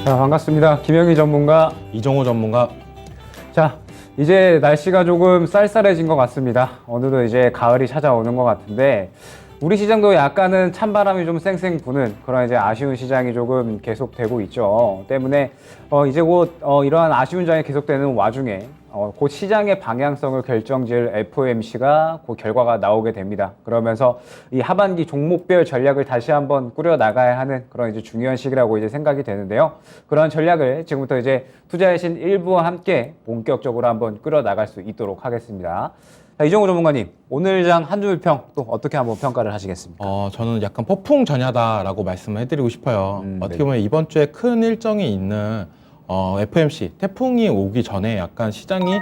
자, 반갑습니다. 김영희 전문가. 이정호 전문가. 자, 이제 날씨가 조금 쌀쌀해진 것 같습니다. 어느덧 이제 가을이 찾아오는 것 같은데 우리 시장도 약간은 찬바람이 좀 쌩쌩 부는 그런 이제 아쉬운 시장이 조금 계속되고 있죠. 때문에 이제 곧 이러한 아쉬운 장이 계속되는 와중에 곧 시장의 방향성을 결정지을 FOMC가 곧 결과가 나오게 됩니다. 그러면서 이 하반기 종목별 전략을 다시 한번 꾸려 나가야 하는 그런 이제 중요한 시기라고 이제 생각이 되는데요. 그런 전략을 지금부터 이제 투자의 신 일부와 함께 본격적으로 한번 꾸려 나갈 수 있도록 하겠습니다. 자, 이정호 전문가님, 오늘 장 한 줄 평 또 어떻게 한번 평가를 하시겠습니까? 저는 약간 폭풍전야다라고 말씀을 해드리고 싶어요. 어떻게 보면 이번 주에 큰 일정이 있는 FOMC 태풍이 오기 전에 약간 시장이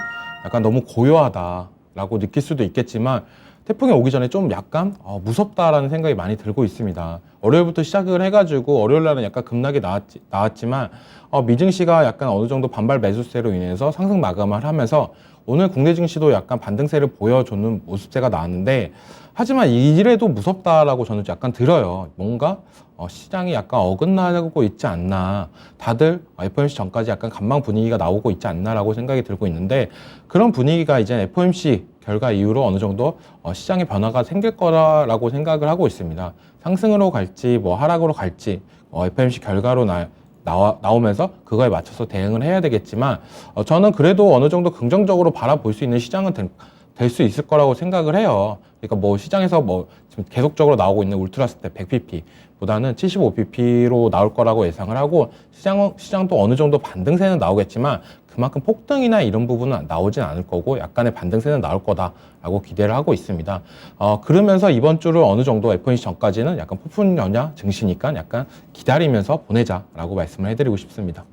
약간 너무 고요하다라고 느낄 수도 있겠지만 태풍이 오기 전에 좀 약간 무섭다라는 생각이 많이 들고 있습니다. 월요일부터 시작을 해가지고 월요일 날은 약간 급락이 나왔지만 미증시가 약간 어느 정도 반발 매수세로 인해서 상승 마감을 하면서 오늘 국내 증시도 약간 반등세를 보여주는 모습세가 나왔는데 하지만 이래도 무섭다라고 저는 약간 들어요. 뭔가 시장이 약간 어긋나고 있지 않나, 다들 FOMC 전까지 약간 관망 분위기가 나오고 있지 않나라고 생각이 들고 있는데 그런 분위기가 이제 FOMC 결과 이후로 어느 정도 시장의 변화가 생길 거라고 생각을 하고 있습니다. 상승으로 갈지 뭐 하락으로 갈지 FOMC 결과로 나오면서 그거에 맞춰서 대응을 해야 되겠지만 저는 그래도 어느 정도 긍정적으로 바라볼 수 있는 시장은 될 수 있을 거라고 생각을 해요. 그러니까 뭐 시장에서 뭐 지금 계속적으로 나오고 있는 울트라 스텝 100pp 보다는 75pp로 나올 거라고 예상을 하고 시장도 어느 정도 반등세는 나오겠지만 그만큼 폭등이나 이런 부분은 나오진 않을 거고 약간의 반등세는 나올 거다라고 기대를 하고 있습니다. 그러면서 이번 주를 어느 정도 FOMC 전까지는 약간 폭풍 연야 증시니까 약간 기다리면서 보내자라고 말씀을 해드리고 싶습니다.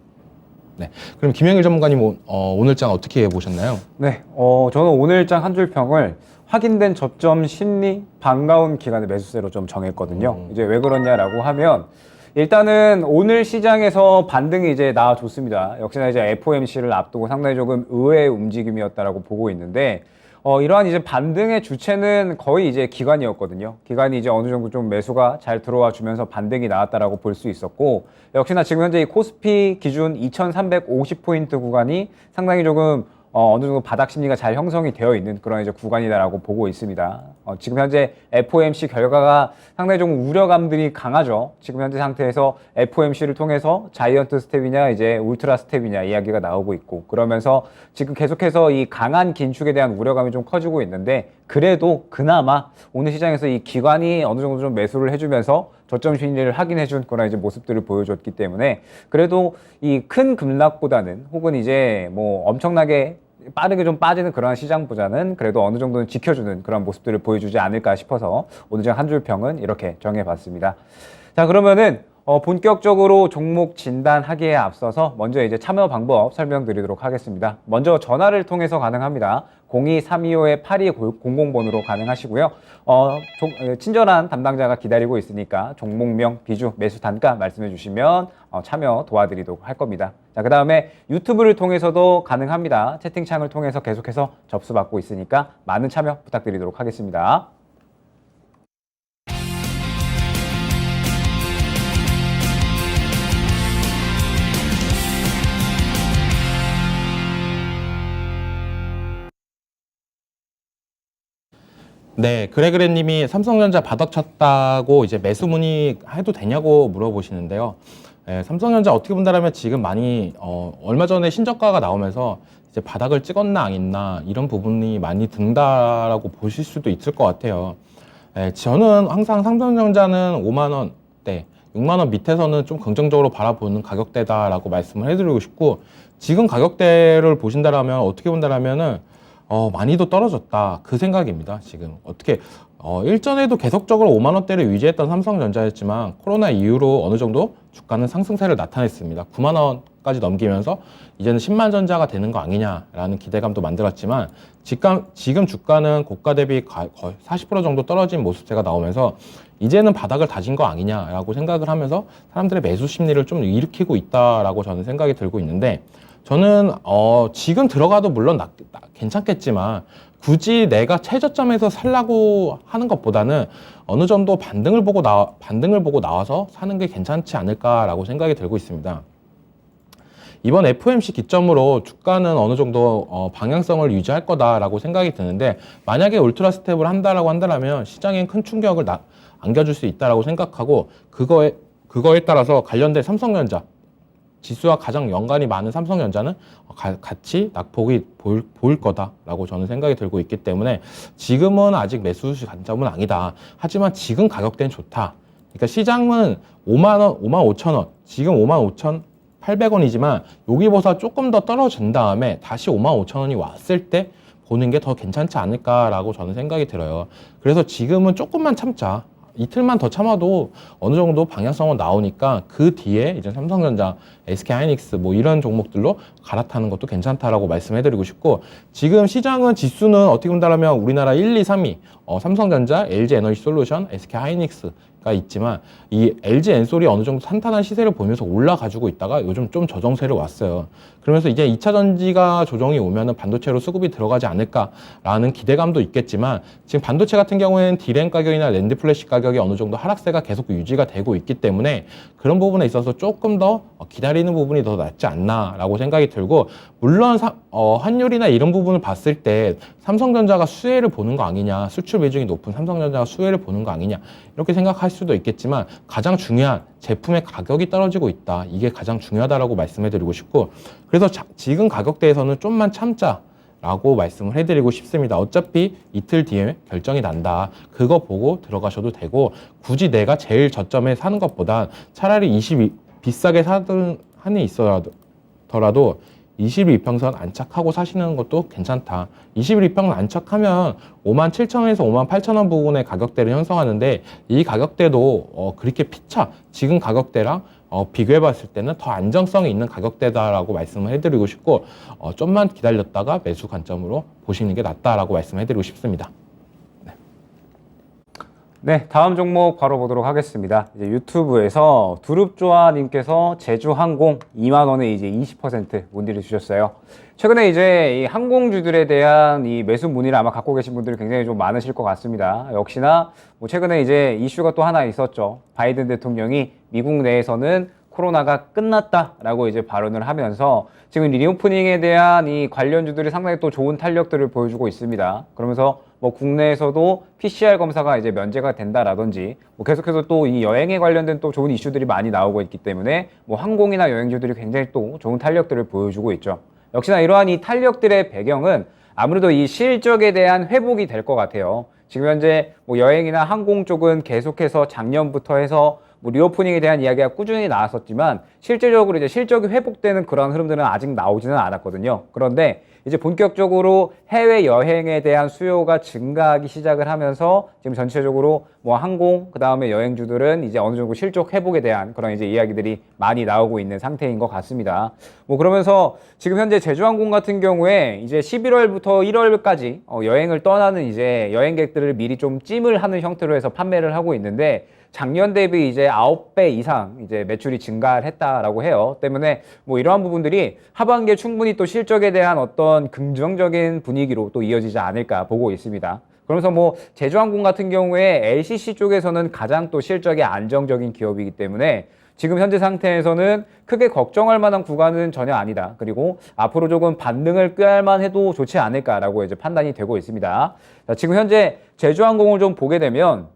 네, 그럼 김영일 전문가님 오늘 장 어떻게 보셨나요? 네, 저는 오늘 장 한 줄 평을 확인된 저점 심리 반가운 기간의 매수세로 좀 정했거든요. 이제 왜 그러냐라고 하면 일단은 오늘 시장에서 반등이 이제 나와줬습니다. 역시나 이제 FOMC를 앞두고 상당히 조금 의외의 움직임이었다라고 보고 있는데 이러한 이제 반등의 주체는 거의 이제 기관이었거든요. 기관이 이제 어느 정도 좀 매수가 잘 들어와 주면서 반등이 나왔다라고 볼 수 있었고 역시나 지금 현재 이 코스피 기준 2350포인트 구간이 상당히 조금 어느 정도 바닥 심리가 잘 형성이 되어 있는 그런 이제 구간이다라고 보고 있습니다. 지금 현재 FOMC 결과가 상당히 좀 우려감들이 강하죠. 지금 현재 상태에서 FOMC를 통해서 자이언트 스텝이냐 이제 울트라 스텝이냐 이야기가 나오고 있고 그러면서 지금 계속해서 이 강한 긴축에 대한 우려감이 좀 커지고 있는데 그래도 그나마 오늘 시장에서 이 기관이 어느 정도 좀 매수를 해주면서 저점 심리를 확인해준 그런 이제 모습들을 보여줬기 때문에 그래도 이 큰 급락보다는 혹은 이제 뭐 엄청나게 빠르게 좀 빠지는 그런 시장보다는 그래도 어느 정도는 지켜주는 그런 모습들을 보여주지 않을까 싶어서 오늘 장 한 줄 평은 이렇게 정해봤습니다. 자, 그러면은 본격적으로 종목 진단하기에 앞서서 먼저 이제 참여 방법 설명드리도록 하겠습니다. 먼저 전화를 통해서 가능합니다. 0232-8200번으로 가능하시고요. 친절한 담당자가 기다리고 있으니까 종목명, 비주, 매수 단가 말씀해 주시면 참여 도와드리도록 할 겁니다. 자, 그 다음에 유튜브를 통해서도 가능합니다. 채팅창을 통해서 계속해서 접수받고 있으니까 많은 참여 부탁드리도록 하겠습니다. 네, 그레그레님이 삼성전자 바닥 쳤다고 이제 매수 문의해도 되냐고 물어보시는데요. 네, 삼성전자 어떻게 본다면 지금 많이 얼마 전에 신저가가 나오면서 이제 바닥을 찍었나 아니나 이런 부분이 많이 든다라고 보실 수도 있을 것 같아요. 네, 저는 항상 삼성전자는 5만 원대, 6만 원 밑에서는 좀 긍정적으로 바라보는 가격대다라고 말씀을 해드리고 싶고 지금 가격대를 보신다라면 어떻게 본다라면은 많이도 떨어졌다 그 생각입니다. 지금 어떻게 일전에도 계속적으로 5만 원대를 유지했던 삼성전자였지만 코로나 이후로 어느 정도 주가는 상승세를 나타냈습니다. 9만 원까지 넘기면서 이제는 10만 전자가 되는 거 아니냐라는 기대감도 만들었지만 지금 주가는 고가 대비 거의 40% 정도 떨어진 모습세가 나오면서 이제는 바닥을 다진 거 아니냐라고 생각을 하면서 사람들의 매수 심리를 좀 일으키고 있다라고 저는 생각이 들고 있는데 저는 지금 들어가도 물론 괜찮겠지만 굳이 내가 최저점에서 살라고 하는 것보다는 어느 정도 반등을 보고 나와서 사는 게 괜찮지 않을까라고 생각이 들고 있습니다. 이번 FOMC 기점으로 주가는 어느 정도 방향성을 유지할 거다라고 생각이 드는데, 만약에 울트라 스텝을 한다라고 한다면 시장엔 큰 충격을 안겨줄 수 있다라고 생각하고, 그거에 따라서 관련된 삼성전자 지수와 가장 연관이 많은 삼성전자는 같이 낙폭이 보일 거다라고 저는 생각이 들고 있기 때문에 지금은 아직 매수 관점은 아니다. 하지만 지금 가격대는 좋다. 그러니까 시장은 5만 원, 5만 5천 원, 지금 5만 5천 800원이지만 여기보다 조금 더 떨어진 다음에 다시 5만 5천 원이 왔을 때 보는 게 더 괜찮지 않을까라고 저는 생각이 들어요. 그래서 지금은 조금만 참자. 이틀만 더 참아도 어느 정도 방향성은 나오니까 그 뒤에 이제 삼성전자, SK하이닉스 뭐 이런 종목들로 갈아타는 것도 괜찮다라고 말씀해드리고 싶고, 지금 시장은 지수는 어떻게 본다면 우리나라 1, 2, 3위 삼성전자, LG에너지솔루션, SK하이닉스가 있지만 이 LG엔솔이 어느 정도 탄탄한 시세를 보면서 올라가지고 있다가 요즘 좀 저정세를 왔어요. 그러면서 이제 2차 전지가 조정이 오면은 반도체로 수급이 들어가지 않을까라는 기대감도 있겠지만, 지금 반도체 같은 경우에는 디램 가격이나 랜드 플래시 가격이 어느 정도 하락세가 계속 유지가 되고 있기 때문에 그런 부분에 있어서 조금 더 기다리는 부분이 더 낫지 않나라고 생각이 들고, 물론 환율이나 이런 부분을 봤을 때 삼성전자가 수혜를 보는 거 아니냐, 수출 비중이 높은 삼성전자가 수혜를 보는 거 아니냐 이렇게 생각할 수도 있겠지만, 가장 중요한 제품의 가격이 떨어지고 있다, 이게 가장 중요하다라고 말씀해드리고 싶고, 그래서 지금 가격대에서는 좀만 참자 라고 말씀을 해드리고 싶습니다. 어차피 이틀 뒤에 결정이 난다. 그거 보고 들어가셔도 되고, 굳이 내가 제일 저점에 사는 것보다 차라리 비싸게 사든 한이 있더라도 20일 이평선 안착하고 사시는 것도 괜찮다. 20일 이평선 안착하면 5만 7천원에서 5만 8천원 부분의 가격대를 형성하는데, 이 가격대도 그렇게 피차 지금 가격대랑 비교해 봤을 때는 더 안정성이 있는 가격대다라고 말씀을 해드리고 싶고, 좀만 기다렸다가 매수 관점으로 보시는 게 낫다라고 말씀해드리고 싶습니다. 네, 다음 종목 바로 보도록 하겠습니다. 이제 유튜브에서 두릅조아님께서 제주항공 2만 원에 이제 20% 문의를 주셨어요. 최근에 이제 이 항공주들에 대한 이 매수 문의를 아마 갖고 계신 분들이 굉장히 좀 많으실 것 같습니다. 역시나 뭐 최근에 이제 이슈가 또 하나 있었죠. 바이든 대통령이 미국 내에서는 코로나가 끝났다라고 이제 발언을 하면서 지금 리오프닝에 대한 이 관련주들이 상당히 또 좋은 탄력들을 보여주고 있습니다. 그러면서 뭐 국내에서도 PCR 검사가 이제 면제가 된다라든지, 뭐 계속해서 또 이 여행에 관련된 또 좋은 이슈들이 많이 나오고 있기 때문에 뭐 항공이나 여행주들이 굉장히 또 좋은 탄력들을 보여주고 있죠. 역시나 이러한 이 탄력들의 배경은 아무래도 이 실적에 대한 회복이 될 것 같아요. 지금 현재 뭐 여행이나 항공 쪽은 계속해서 작년부터 해서 뭐 리오프닝에 대한 이야기가 꾸준히 나왔었지만, 실제적으로 이제 실적이 회복되는 그런 흐름들은 아직 나오지는 않았거든요. 그런데 이제 본격적으로 해외 여행에 대한 수요가 증가하기 시작을 하면서 지금 전체적으로 뭐 항공, 그 다음에 여행주들은 이제 어느 정도 실적 회복에 대한 그런 이제 이야기들이 많이 나오고 있는 상태인 것 같습니다. 뭐 그러면서 지금 현재 제주항공 같은 경우에 이제 11월부터 1월까지 여행을 떠나는 이제 여행객들을 미리 좀 찜을 하는 형태로 해서 판매를 하고 있는데, 작년 대비 이제 9배 이상 이제 매출이 증가를 했다라고 해요. 때문에 뭐 이러한 부분들이 하반기에 충분히 또 실적에 대한 어떤 긍정적인 분위기로 또 이어지지 않을까 보고 있습니다. 그러면서 뭐 제주항공 같은 경우에 LCC 쪽에서는 가장 또 실적이 안정적인 기업이기 때문에 지금 현재 상태에서는 크게 걱정할 만한 구간은 전혀 아니다. 그리고 앞으로 조금 반등을 꾀할 만해도 좋지 않을까라고 이제 판단이 되고 있습니다. 자, 지금 현재 제주항공을 좀 보게 되면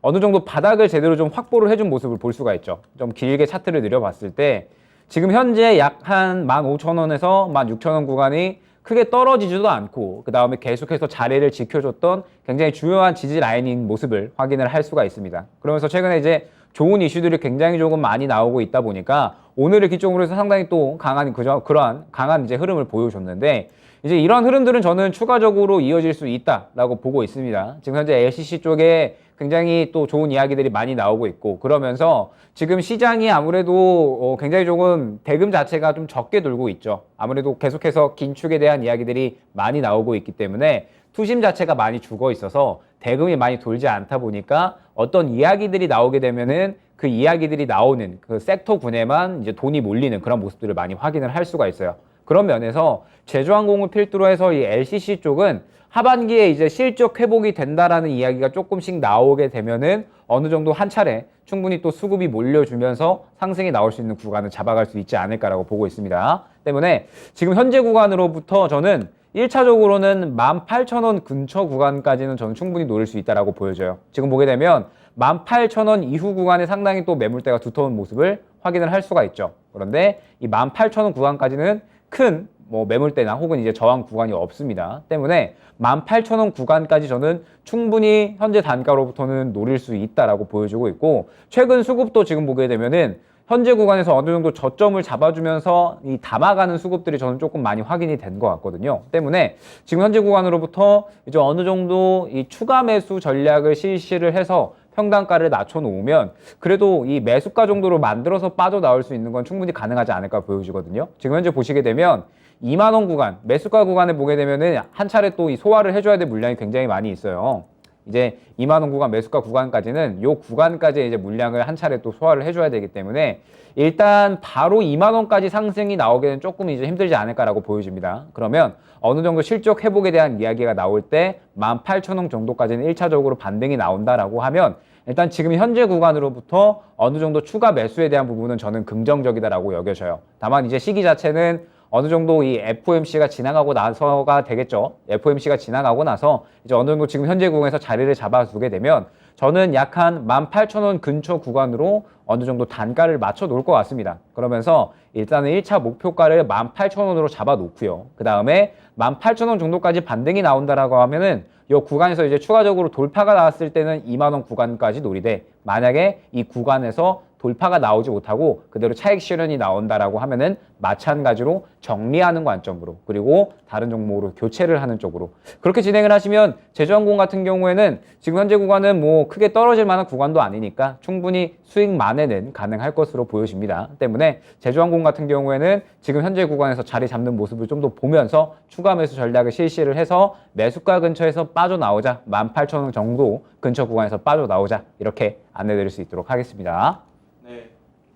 어느 정도 바닥을 제대로 좀 확보를 해준 모습을 볼 수가 있죠. 좀 길게 차트를 내려봤을 때 지금 현재 약 한 15,000원에서 16,000원 구간이 크게 떨어지지도 않고, 그 다음에 계속해서 자리를 지켜줬던 굉장히 중요한 지지 라인인 모습을 확인을 할 수가 있습니다. 그러면서 최근에 이제 좋은 이슈들이 굉장히 조금 많이 나오고 있다 보니까 오늘을 기점으로 해서 상당히 또 강한 그러한 강한 이제 흐름을 보여줬는데, 이제 이런 흐름들은 저는 추가적으로 이어질 수 있다라고 보고 있습니다. 지금 현재 LCC 쪽에 굉장히 또 좋은 이야기들이 많이 나오고 있고, 그러면서 지금 시장이 아무래도 굉장히 조금 대금 자체가 좀 적게 돌고 있죠. 아무래도 계속해서 긴축에 대한 이야기들이 많이 나오고 있기 때문에 투심 자체가 많이 죽어 있어서 대금이 많이 돌지 않다 보니까 어떤 이야기들이 나오게 되면은 그 이야기들이 나오는 그 섹터 군에만 이제 돈이 몰리는 그런 모습들을 많이 확인을 할 수가 있어요. 그런 면에서 제주항공을 필두로 해서 이 LCC 쪽은 하반기에 이제 실적 회복이 된다라는 이야기가 조금씩 나오게 되면은 어느 정도 한 차례 충분히 또 수급이 몰려주면서 상승이 나올 수 있는 구간을 잡아갈 수 있지 않을까라고 보고 있습니다. 때문에 지금 현재 구간으로부터 저는 1차적으로는 18,000원 근처 구간까지는 저는 충분히 노릴 수 있다라고 보여져요. 지금 보게 되면 18,000원 이후 구간에 상당히 또 매물대가 두터운 모습을 확인을 할 수가 있죠. 그런데 이 18,000원 구간까지는 큰 매물대나 혹은 이제 저항 구간이 없습니다. 때문에 18,000원 구간까지 저는 충분히 현재 단가로부터는 노릴 수 있다라고 보여주고 있고, 최근 수급도 지금 보게 되면은 현재 구간에서 어느 정도 저점을 잡아주면서 이 담아가는 수급들이 저는 조금 많이 확인이 된 것 같거든요. 때문에 지금 현재 구간으로부터 이제 어느 정도 이 추가 매수 전략을 실시를 해서 평단가를 낮춰놓으면 그래도 이 매수가 정도로 만들어서 빠져나올 수 있는 건 충분히 가능하지 않을까 보여지거든요. 지금 현재 보시게 되면 2만 원 구간, 매수가 구간에 보게 되면은 한 차례 또 이 소화를 해줘야 될 물량이 굉장히 많이 있어요. 이제 2만 원 구간, 매수가 구간까지는 요 구간까지 이제 물량을 한 차례 또 소화를 해줘야 되기 때문에 일단 바로 2만 원까지 상승이 나오기는 조금 이제 힘들지 않을까라고 보여집니다. 그러면 어느 정도 실적 회복에 대한 이야기가 나올 때 18,000원 정도까지는 1차적으로 반등이 나온다라고 하면 일단 지금 현재 구간으로부터 어느 정도 추가 매수에 대한 부분은 저는 긍정적이다라고 여겨져요. 다만 이제 시기 자체는 어느 정도 이 FOMC가 지나가고 나서가 되겠죠. FOMC가 지나가고 나서 이제 어느 정도 지금 현재 구간에서 자리를 잡아두게 되면 저는 약 한 18,000원 근처 구간으로 어느 정도 단가를 맞춰 놓을 것 같습니다. 그러면서 일단은 1차 목표가를 18,000원으로 잡아 놓고요. 그 다음에 18,000원 정도까지 반등이 나온다라고 하면은 이 구간에서 이제 추가적으로 돌파가 나왔을 때는 2만 원 구간까지 노리되, 만약에 이 구간에서 돌파가 나오지 못하고 그대로 차익 실현이 나온다라고 하면은 마찬가지로 정리하는 관점으로, 그리고 다른 종목으로 교체를 하는 쪽으로 그렇게 진행을 하시면, 제주항공 같은 경우에는 지금 현재 구간은 뭐 크게 떨어질 만한 구간도 아니니까 충분히 수익 만회는 가능할 것으로 보여집니다. 때문에 제주항공 같은 경우에는 지금 현재 구간에서 자리 잡는 모습을 좀 더 보면서 추가 매수 전략을 실시를 해서 매수가 근처에서 빠져나오자, 18,000원 정도 근처 구간에서 빠져나오자, 이렇게 안내드릴 수 있도록 하겠습니다.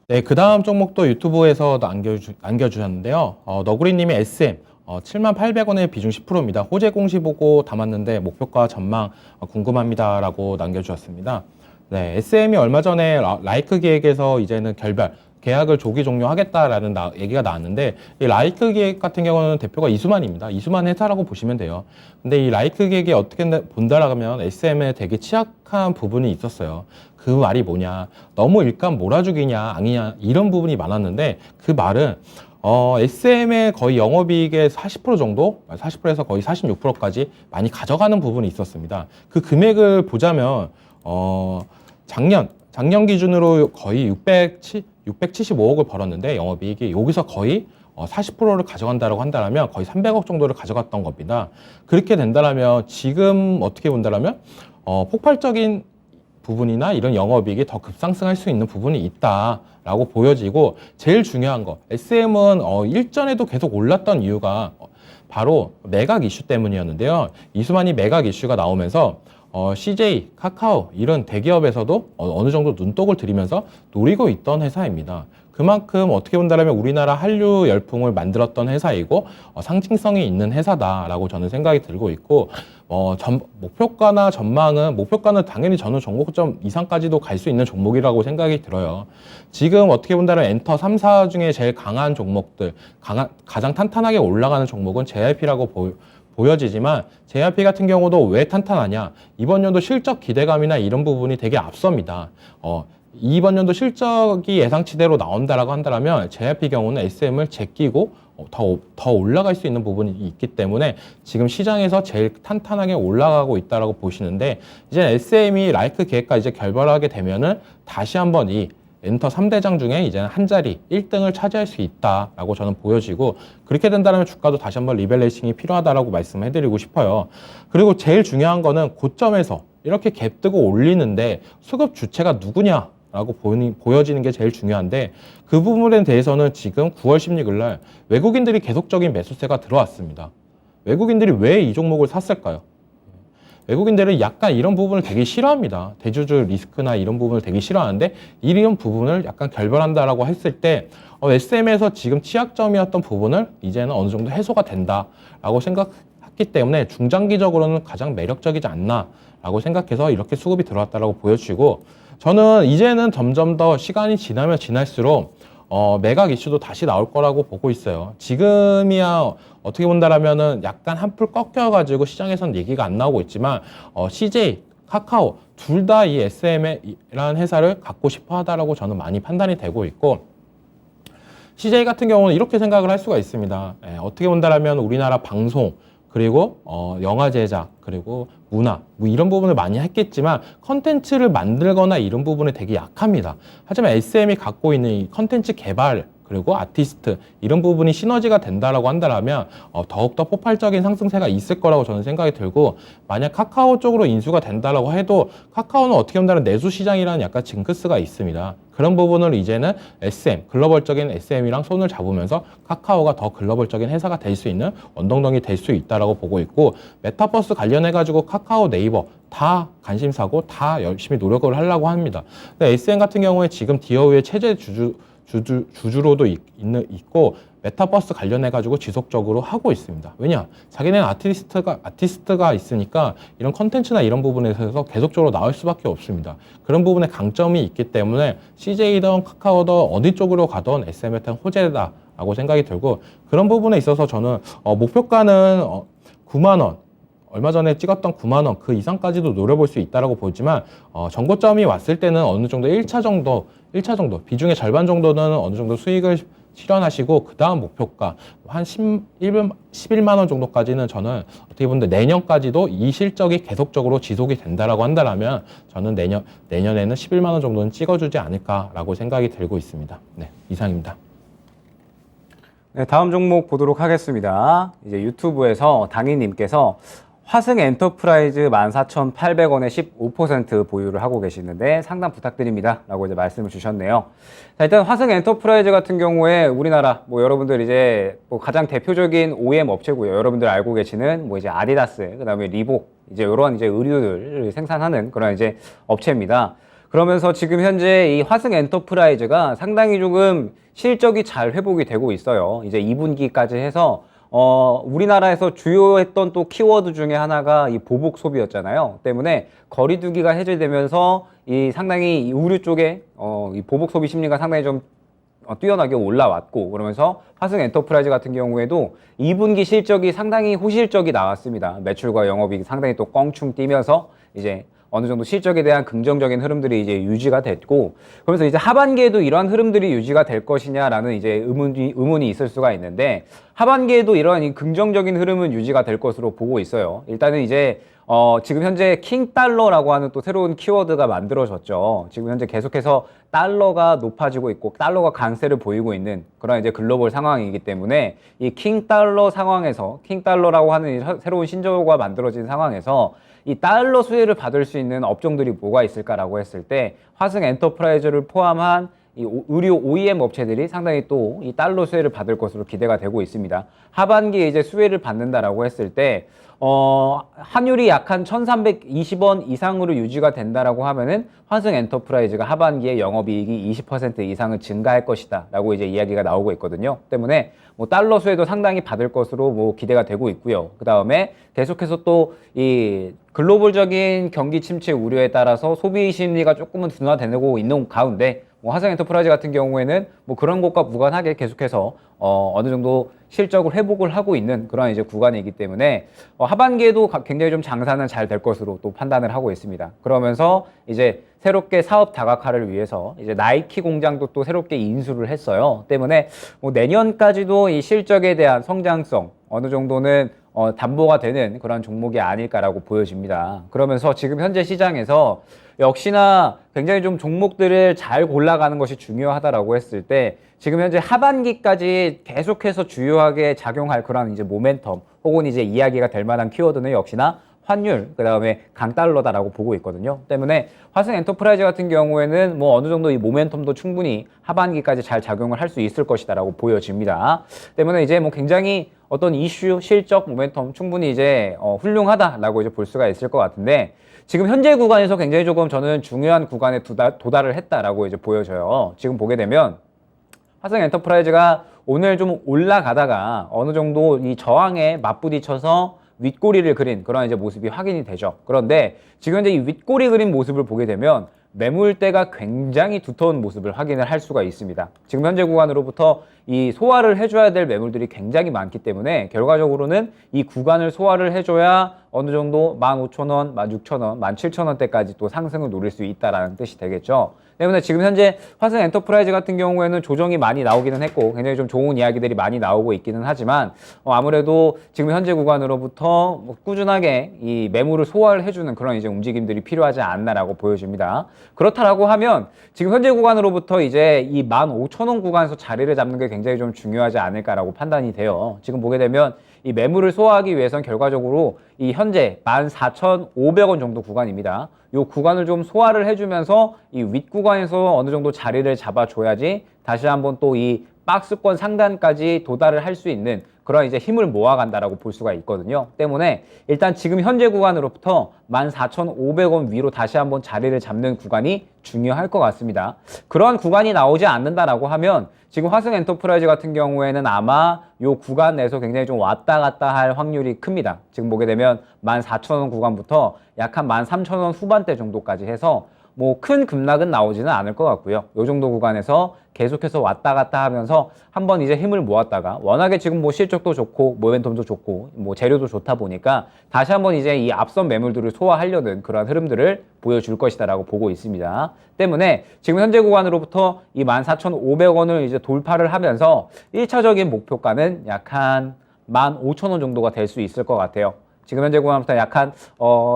네, 그 다음 종목도 유튜브에서 남겨주셨는데요. 너구리님이 SM 7,800원의 비중 10%입니다. 호재 공시 보고 담았는데 목표가 전망 궁금합니다라고 남겨주셨습니다. 네, SM이 얼마 전에 라이크 기획에서 이제는 계약을 조기 종료하겠다라는 얘기가 나왔는데, 이 라이크 기획 같은 경우는 대표가 이수만입니다. 이수만 회사라고 보시면 돼요. 근데 이 라이크 기획이 어떻게 본다라고 하면 SM에 되게 취약한 부분이 있었어요. 그 말이 뭐냐, 너무 일감 몰아주기냐 아니냐 이런 부분이 많았는데, 그 말은 SM의 거의 영업이익의 40% 정도, 40%에서 거의 46%까지 많이 가져가는 부분이 있었습니다. 그 금액을 보자면 작년 기준으로 거의 675억을 벌었는데, 영업이익이 여기서 거의 40%를 가져간다고 한다면 거의 300억 정도를 가져갔던 겁니다. 그렇게 된다면 지금 어떻게 본다면 폭발적인 부분이나 이런 영업이익이 더 급상승할 수 있는 부분이 있다라고 보여지고, 제일 중요한 거, SM은 일전에도 계속 올랐던 이유가 바로 매각 이슈 때문이었는데요. 이수만이 매각 이슈가 나오면서 CJ, 카카오 이런 대기업에서도 어느 정도 눈독을 들이면서 노리고 있던 회사입니다. 그만큼 어떻게 본다면 우리나라 한류 열풍을 만들었던 회사이고 상징성이 있는 회사다라고 저는 생각이 들고 있고, 목표가나 전망은, 목표가는 당연히 저는 종목점 이상까지도 갈 수 있는 종목이라고 생각이 들어요. 지금 어떻게 본다면 엔터 3사 중에 제일 강한 종목들, 가장 탄탄하게 올라가는 종목은 JYP라고 보여지지만, JYP 같은 경우도 왜 탄탄하냐, 이번 연도 실적 기대감이나 이런 부분이 되게 앞섭니다. 이번 연도 실적이 예상치대로 나온다라고 한다면 JYP 경우는 SM을 제끼고 더 올라갈 수 있는 부분이 있기 때문에 지금 시장에서 제일 탄탄하게 올라가고 있다라고 보시는데, 이제 SM이 라이크 계획과 이제 결별하게 되면은 다시 한번 이 엔터 3대장 중에 이제는 한 자리 1등을 차지할 수 있다라고 저는 보여지고, 그렇게 된다면 주가도 다시 한번 리밸런싱이 필요하다라고 말씀해드리고 싶어요. 그리고 제일 중요한 거는 고점에서 이렇게 갭 뜨고 올리는데 수급 주체가 누구냐 라고 보여지는 게 제일 중요한데, 그 부분에 대해서는 지금 9월 16일 날 외국인들이 계속적인 매수세가 들어왔습니다. 외국인들이 왜 이 종목을 샀을까요? 외국인들은 약간 이런 부분을 되게 싫어합니다. 대주주 리스크나 이런 부분을 되게 싫어하는데 이런 부분을 약간 결별한다라고 했을 때 SM에서 지금 취약점이었던 부분을 이제는 어느 정도 해소가 된다라고 생각했기 때문에 중장기적으로는 가장 매력적이지 않나라고 생각해서 이렇게 수급이 들어왔다라고 보여지고 저는 이제는 점점 더 시간이 지나면 지날수록 매각 이슈도 다시 나올 거라고 보고 있어요. 지금이야 어떻게 본다라면은 약간 한풀 꺾여가지고 시장에서는 얘기가 안 나오고 있지만 CJ, 카카오 둘 다 이 SM이라는 회사를 갖고 싶어 하다라고 저는 많이 판단이 되고 있고 CJ 같은 경우는 이렇게 생각을 할 수가 있습니다. 어떻게 본다라면 우리나라 방송 그리고 영화 제작 그리고 문화 뭐 이런 부분을 많이 했겠지만 컨텐츠를 만들거나 이런 부분에 되게 약합니다. 하지만 SM이 갖고 있는 이 컨텐츠 개발 그리고 아티스트 이런 부분이 시너지가 된다라고 한다면 더욱더 폭발적인 상승세가 있을 거라고 저는 생각이 들고 만약 카카오 쪽으로 인수가 된다라고 해도 카카오는 어떻게 보면 내수 시장이라는 약간 징크스가 있습니다. 그런 부분을 이제는 SM, 글로벌적인 SM이랑 손을 잡으면서 카카오가 더 글로벌적인 회사가 될 수 있는 원동력이 될 수 있다라고 보고 있고 메타버스 관련해가지고 카카오, 네이버 다 관심사고 다 열심히 노력을 하려고 합니다. 근데 SM 같은 경우에 지금 디어우의 체제 주주로도 있고 메타버스 관련해가지고 지속적으로 하고 있습니다. 왜냐? 자기네는 아티스트가 있으니까 이런 컨텐츠나 이런 부분에서 계속적으로 나올 수밖에 없습니다. 그런 부분에 강점이 있기 때문에 CJ든 카카오든 어디 쪽으로 가든 SM한테는 호재다라고 생각이 들고 그런 부분에 있어서 저는 목표가는 9만 원 얼마 전에 찍었던 9만 원 그 이상까지도 노려볼 수 있다라고 보지만 정고점이 왔을 때는 어느 정도 1차 정도 비중의 절반 정도는 어느 정도 수익을 실현하시고 그 다음 목표가 한 11만 원 정도까지는 저는 어떻게 보면 내년까지도 이 실적이 계속적으로 지속이 된다라고 한다면 저는 내년에는 11만 원 정도는 찍어주지 않을까라고 생각이 들고 있습니다. 네, 이상입니다. 네, 다음 종목 보도록 하겠습니다. 이제 유튜브에서 당희님께서 화승 엔터프라이즈 14,800원에 15% 보유를 하고 계시는데 상담 부탁드립니다. 라고 이제 말씀을 주셨네요. 자, 일단 화승 엔터프라이즈 같은 경우에 우리나라 뭐 여러분들 이제 뭐 가장 대표적인 OEM 업체고요. 여러분들 알고 계시는 뭐 이제 아디다스, 그다음에 리복 이제 이런 이제 의류들을 생산하는 그런 이제 업체입니다. 그러면서 지금 현재 이 화승 엔터프라이즈가 상당히 조금 실적이 잘 회복이 되고 있어요. 이제 2분기까지 해서 우리나라에서 주요했던 또 키워드 중에 하나가 이 보복 소비였잖아요. 때문에 거리두기가 해제되면서 이 상당히 이 의류 쪽에 이 보복 소비 심리가 상당히 좀 뛰어나게 올라왔고 그러면서 화승 엔터프라이즈 같은 경우에도 2분기 실적이 상당히 호실적이 나왔습니다. 매출과 영업이익이 상당히 또 껑충 뛰면서 이제 어느 정도 실적에 대한 긍정적인 흐름들이 이제 유지가 됐고 그러면서 이제 하반기에도 이러한 흐름들이 유지가 될 것이냐라는 이제 의문이 있을 수가 있는데 하반기에도 이러한 이 긍정적인 흐름은 유지가 될 것으로 보고 있어요. 일단은 이제 지금 현재 킹달러라고 하는 또 새로운 키워드가 만들어졌죠. 지금 현재 계속해서 달러가 높아지고 있고 달러가 강세를 보이고 있는 그런 이제 글로벌 상황이기 때문에 이 킹달러 상황에서 킹달러라고 하는 이 새로운 신조어가 만들어진 상황에서 이 달러 수혜를 받을 수 있는 업종들이 뭐가 있을까라고 했을 때 화승 엔터프라이즈를 포함한 이 의류 OEM 업체들이 상당히 또 이 달러 수혜를 받을 것으로 기대가 되고 있습니다. 하반기에 이제 수혜를 받는다라고 했을 때 환율이 약 한 1,320원 이상으로 유지가 된다라고 하면은 화승 엔터프라이즈가 하반기에 영업이익이 20% 이상은 증가할 것이다 라고 이제 이야기가 나오고 있거든요. 때문에 뭐 달러 수혜도 상당히 받을 것으로 뭐 기대가 되고 있고요. 그 다음에 계속해서 또 이 글로벌적인 경기 침체 우려에 따라서 소비 심리가 조금은 둔화되고 있는 가운데 뭐 화승 엔터프라이즈 같은 경우에는 뭐 그런 것과 무관하게 계속해서 어느 정도 실적을 회복을 하고 있는 그런 이제 구간이기 때문에 하반기에도 굉장히 좀 장사는 잘 될 것으로 또 판단을 하고 있습니다. 그러면서 이제 새롭게 사업 다각화를 위해서 이제 나이키 공장도 또 새롭게 인수를 했어요. 때문에 뭐 내년까지도 이 실적에 대한 성장성 어느 정도는 담보가 되는 그런 종목이 아닐까라고 보여집니다. 그러면서 지금 현재 시장에서 역시나 굉장히 좀 종목들을 잘 골라가는 것이 중요하다라고 했을 때 지금 현재 하반기까지 계속해서 주요하게 작용할 그런 이제 모멘텀 혹은 이제 이야기가 될 만한 키워드는 역시나 환율, 그 다음에 강달러다라고 보고 있거든요. 때문에 화성 엔터프라이즈 같은 경우에는 뭐 어느 정도 이 모멘텀도 충분히 하반기까지 잘 작용을 할 수 있을 것이다라고 보여집니다. 때문에 이제 뭐 굉장히 어떤 이슈, 실적, 모멘텀 충분히 이제 훌륭하다라고 이제 볼 수가 있을 것 같은데 지금 현재 구간에서 굉장히 조금 저는 중요한 구간에 도달을 했다라고 이제 보여져요. 지금 보게 되면 화성 엔터프라이즈가 오늘 좀 올라가다가 어느 정도 이 저항에 맞부딪혀서 윗꼬리를 그린 그런 이제 모습이 확인이 되죠. 그런데 지금 현재 이 윗꼬리 그린 모습을 보게 되면 매물대가 굉장히 두터운 모습을 확인을 할 수가 있습니다. 지금 현재 구간으로부터 이 소화를 해줘야 될 매물들이 굉장히 많기 때문에 결과적으로는 이 구간을 소화를 해줘야 어느 정도 15,000원, 16,000원, 17,000원대까지 또 상승을 노릴 수 있다라는 뜻이 되겠죠. 때문에 지금 현재 화성 엔터프라이즈 같은 경우에는 조정이 많이 나오기는 했고 굉장히 좀 좋은 이야기들이 많이 나오고 있기는 하지만 아무래도 지금 현재 구간으로부터 뭐 꾸준하게 이 매물을 소화를 해주는 그런 이제 움직임들이 필요하지 않나라고 보여집니다. 그렇다라고 하면 지금 현재 구간으로부터 이제 이 15,000원 구간에서 자리를 잡는 게 굉장히 좀 중요하지 않을까라고 판단이 돼요. 지금 보게 되면 이 매물을 소화하기 위해선 결과적으로 이 현재 14,500원 정도 구간입니다. 이 구간을 좀 소화를 해주면서 이 윗구간에서 어느 정도 자리를 잡아줘야지 다시 한번 또 이 박스권 상단까지 도달을 할 수 있는 그런 이제 힘을 모아간다라고 볼 수가 있거든요. 때문에 일단 지금 현재 구간으로부터 14,500원 위로 다시 한번 자리를 잡는 구간이 중요할 것 같습니다. 그런 구간이 나오지 않는다라고 하면 지금 화성 엔터프라이즈 같은 경우에는 아마 이 구간 내에서 굉장히 좀 왔다 갔다 할 확률이 큽니다. 지금 보게 되면 14,000원 구간부터 약 한 13,000원 후반대 정도까지 해서 뭐 큰 급락은 나오지는 않을 것 같고요. 이 정도 구간에서 계속해서 왔다 갔다 하면서 한번 이제 힘을 모았다가 워낙에 지금 뭐 실적도 좋고 모멘텀도 좋고 뭐 재료도 좋다 보니까 다시 한번 이제 이 앞선 매물들을 소화하려는 그런 흐름들을 보여줄 것이다라고 보고 있습니다. 때문에 지금 현재 구간으로부터 이 14,500원을 이제 돌파를 하면서 1차적인 목표가는 약 한 15,000원 정도가 될 수 있을 것 같아요. 지금 현재 구간부터 약간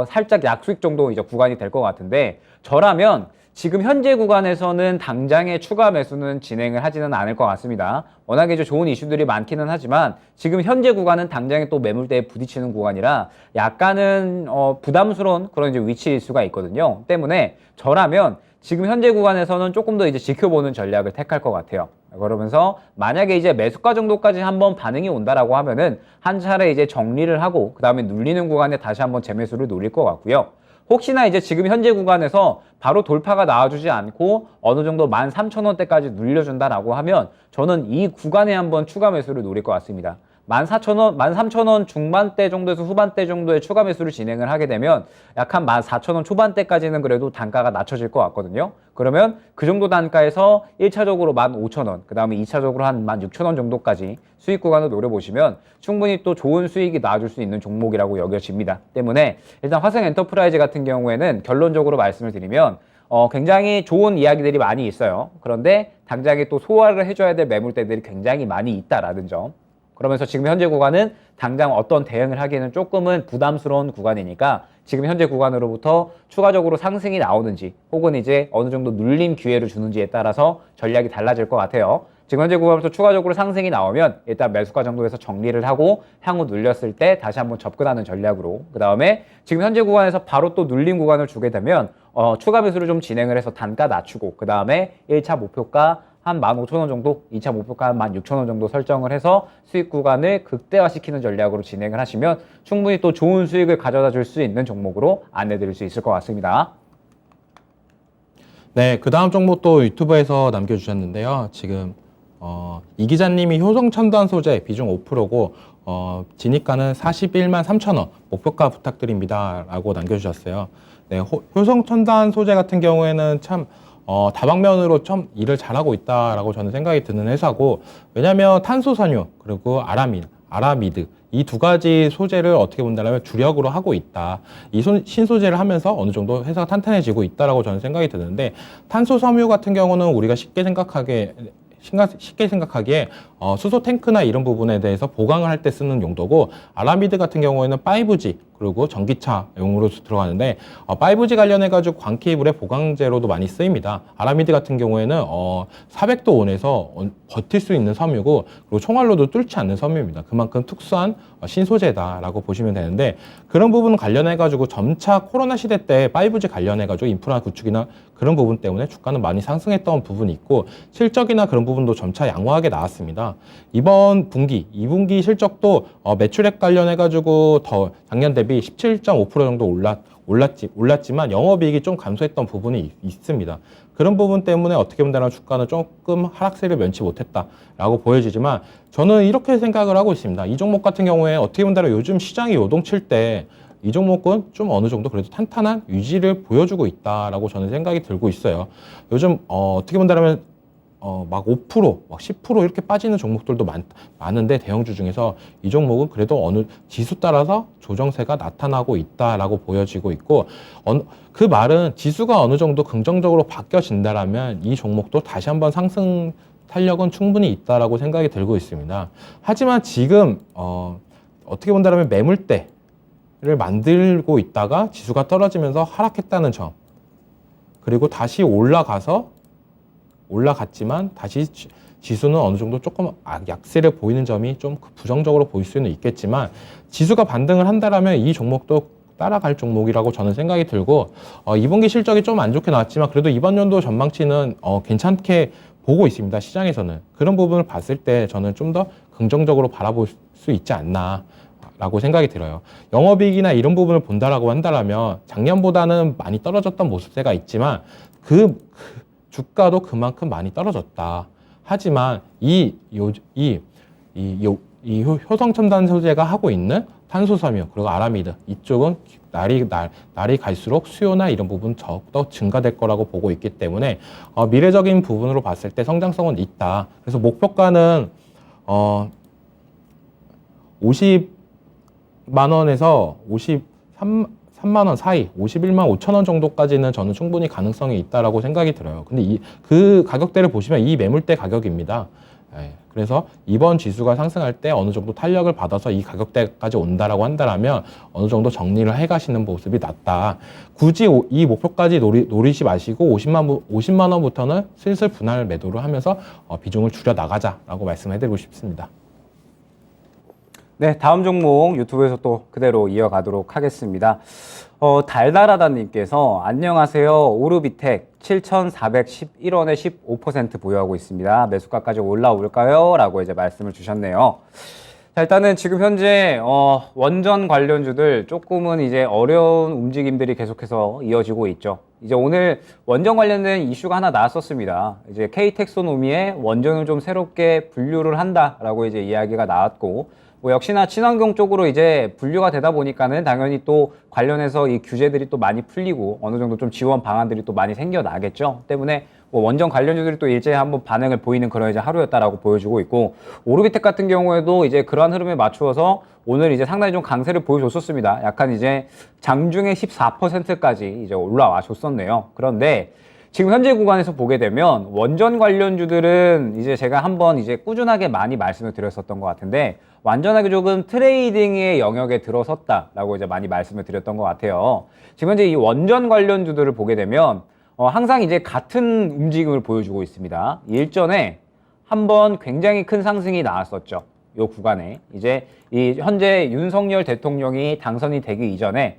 살짝 약수익 정도 이제 구간이 될 것 같은데 저라면 지금 현재 구간에서는 당장의 추가 매수는 진행을 하지는 않을 것 같습니다. 워낙에 이제 좋은 이슈들이 많기는 하지만 지금 현재 구간은 당장에 또 매물대에 부딪히는 구간이라 약간은 부담스러운 그런 이제 위치일 수가 있거든요. 때문에 저라면 지금 현재 구간에서는 조금 더 이제 지켜보는 전략을 택할 것 같아요. 그러면서 만약에 이제 매수가 정도까지 한번 반응이 온다라고 하면은 한 차례 이제 정리를 하고 그 다음에 눌리는 구간에 다시 한번 재매수를 노릴 것 같고요. 혹시나 이제 지금 현재 구간에서 바로 돌파가 나와주지 않고 어느 정도 13,000원대까지 눌려준다라고 하면 저는 이 구간에 한번 추가 매수를 노릴 것 같습니다. 14,000원, 13,000원 중반대 정도에서 후반대 정도의 추가 매수를 진행을 하게 되면 약 한 14,000원 초반대까지는 그래도 단가가 낮춰질 것 같거든요. 그러면 그 정도 단가에서 1차적으로 15,000원, 그 다음에 2차적으로 한 16,000원 정도까지 수익 구간을 노려보시면 충분히 또 좋은 수익이 나와줄 수 있는 종목이라고 여겨집니다. 때문에 일단 화성 엔터프라이즈 같은 경우에는 결론적으로 말씀을 드리면 굉장히 좋은 이야기들이 많이 있어요. 그런데 당장에 또 소화를 해줘야 될 매물대들이 굉장히 많이 있다라는 점. 그러면서 지금 현재 구간은 당장 어떤 대응을 하기에는 조금은 부담스러운 구간이니까 지금 현재 구간으로부터 추가적으로 상승이 나오는지 혹은 이제 어느 정도 눌림 기회를 주는지에 따라서 전략이 달라질 것 같아요. 지금 현재 구간부터 추가적으로 상승이 나오면 일단 매수가 정도에서 정리를 하고 향후 눌렸을 때 다시 한번 접근하는 전략으로 그 다음에 지금 현재 구간에서 바로 또 눌림 구간을 주게 되면 추가 매수를 좀 진행을 해서 단가 낮추고 그 다음에 1차 목표가 한 15,000원 정도, 2차 목표가 한 16,000원 정도 설정을 해서 수익 구간을 극대화시키는 전략으로 진행을 하시면 충분히 또 좋은 수익을 가져다 줄 수 있는 종목으로 안내 드릴 수 있을 것 같습니다. 네, 그 다음 정보 또 유튜브에서 남겨주셨는데요. 지금 이 기자님이 효성첨단 소재 비중 5%고 진입가는 41만 3천원 목표가 부탁드립니다 라고 남겨주셨어요. 네, 효성첨단 소재 같은 경우에는 참 다방면으로 좀 일을 잘하고 있다라고 저는 생각이 드는 회사고, 왜냐하면 탄소섬유 그리고 아라미드 이 두 가지 소재를 어떻게 본다면 주력으로 하고 있다. 이 신소재를 하면서 어느 정도 회사가 탄탄해지고 있다라고 저는 생각이 드는데, 탄소섬유 같은 경우는 우리가 쉽게 생각하기에 수소 탱크나 이런 부분에 대해서 보강을 할 때 쓰는 용도고, 아라미드 같은 경우에는 5G 그리고 전기차용으로 들어가는데 5G 관련해가지고 광 케이블의 보강제로도 많이 쓰입니다. 아라미드 같은 경우에는 400도 온에서 버틸 수 있는 섬유고 그리고 총알로도 뚫지 않는 섬유입니다. 그만큼 특수한 신소재다라고 보시면 되는데 그런 부분 관련해가지고 점차 코로나 시대 때 5G 관련해가지고 인프라 구축이나 그런 부분 때문에 주가는 많이 상승했던 부분이 있고 실적이나 그런 부분도 점차 양호하게 나왔습니다. 이번 분기, 2분기 실적도 매출액 관련해가지고 더 작년 대비 17.5% 정도 올랐지만 영업이익이 좀 감소했던 부분이 있습니다. 그런 부분 때문에 어떻게 보면 주가는 조금 하락세를 면치 못했다라고 보여지지만 저는 이렇게 생각을 하고 있습니다. 이 종목 같은 경우에 어떻게 보면 요즘 시장이 요동칠 때 이 종목은 좀 어느 정도 그래도 탄탄한 유지를 보여주고 있다라고 저는 생각이 들고 있어요. 요즘 어떻게 본다면 막 5%, 막 10% 이렇게 빠지는 종목들도 많은데 대형주 중에서 이 종목은 그래도 어느 지수 따라서 조정세가 나타나고 있다라고 보여지고 있고 그 말은 지수가 어느 정도 긍정적으로 바뀌어진다라면 이 종목도 다시 한번 상승 탄력은 충분히 있다라고 생각이 들고 있습니다. 하지만 지금 어떻게 본다면 매물대를 만들고 있다가 지수가 떨어지면서 하락했다는 점 그리고 다시 올라갔지만 다시 지수는 어느 정도 조금 약세를 보이는 점이 좀 부정적으로 보일 수는 있겠지만 지수가 반등을 한다라면 이 종목도 따라갈 종목이라고 저는 생각이 들고 2분기 실적이 좀 안 좋게 나왔지만 그래도 이번 연도 전망치는 괜찮게 보고 있습니다. 시장에서는 그런 부분을 봤을 때 저는 좀 더 긍정적으로 바라볼 수 있지 않나 라고 생각이 들어요. 영업이익이나 이런 부분을 본다라고 한다면 작년보다는 많이 떨어졌던 모습세가 있지만 그 주가도 그만큼 많이 떨어졌다. 하지만 이 효성 첨단 소재가 하고 있는 탄소 섬유 그리고 아라미드 이쪽은 날이 갈수록 수요나 이런 부분 더욱더 증가될 거라고 보고 있기 때문에 미래적인 부분으로 봤을 때 성장성은 있다. 그래서 목표가는 50만 원에서 53만 원 사이, 51만 5천 원 정도까지는 저는 충분히 가능성이 있다라고 생각이 들어요. 근데 그 가격대를 보시면 이 매물대 가격입니다. 그래서 이번 지수가 상승할 때 어느 정도 탄력을 받아서 이 가격대까지 온다라고 한다면 어느 정도 정리를 해 가시는 모습이 낫다. 굳이 이 목표까지 노리지 마시고 50만 원부터는 슬슬 분할 매도를 하면서 비중을 줄여 나가자라고 말씀해드리고 싶습니다. 네, 다음 종목 유튜브에서 또 그대로 이어가도록 하겠습니다. 달달하다님께서 안녕하세요. 오르비텍 7,411원에 15% 보유하고 있습니다. 매수가까지 올라올까요? 라고 이제 말씀을 주셨네요. 자, 일단은 지금 현재 원전 관련주들 조금은 이제 어려운 움직임들이 계속해서 이어지고 있죠. 이제 오늘 원전 관련된 이슈가 하나 나왔었습니다. 이제 K텍소노미에 원전을 좀 새롭게 분류를 한다라고 이제 이야기가 나왔고, 뭐 역시나 친환경 쪽으로 이제 분류가 되다 보니까는 당연히 또 관련해서 이 규제들이 또 많이 풀리고 어느 정도 좀 지원 방안들이 또 많이 생겨나겠죠. 때문에 뭐 원전 관련주들이 또 일제히 한번 반응을 보이는 그런 이제 하루였다라고 보여주고 있고, 오르비텍 같은 경우에도 이제 그러한 흐름에 맞추어서 오늘 이제 상당히 좀 강세를 보여줬었습니다. 약간 이제 장중에 14%까지 이제 올라와 줬었네요. 그런데 지금 현재 구간에서 보게 되면 원전 관련주들은 이제 제가 한번 이제 꾸준하게 많이 말씀을 드렸었던 것 같은데 완전하게 조금 트레이딩의 영역에 들어섰다라고 이제 많이 말씀을 드렸던 것 같아요. 지금 현재 이 원전 관련주들을 보게 되면 항상 이제 같은 움직임을 보여주고 있습니다. 일전에 한번 굉장히 큰 상승이 나왔었죠. 이 구간에 이제 이 현재 윤석열 대통령이 당선이 되기 이전에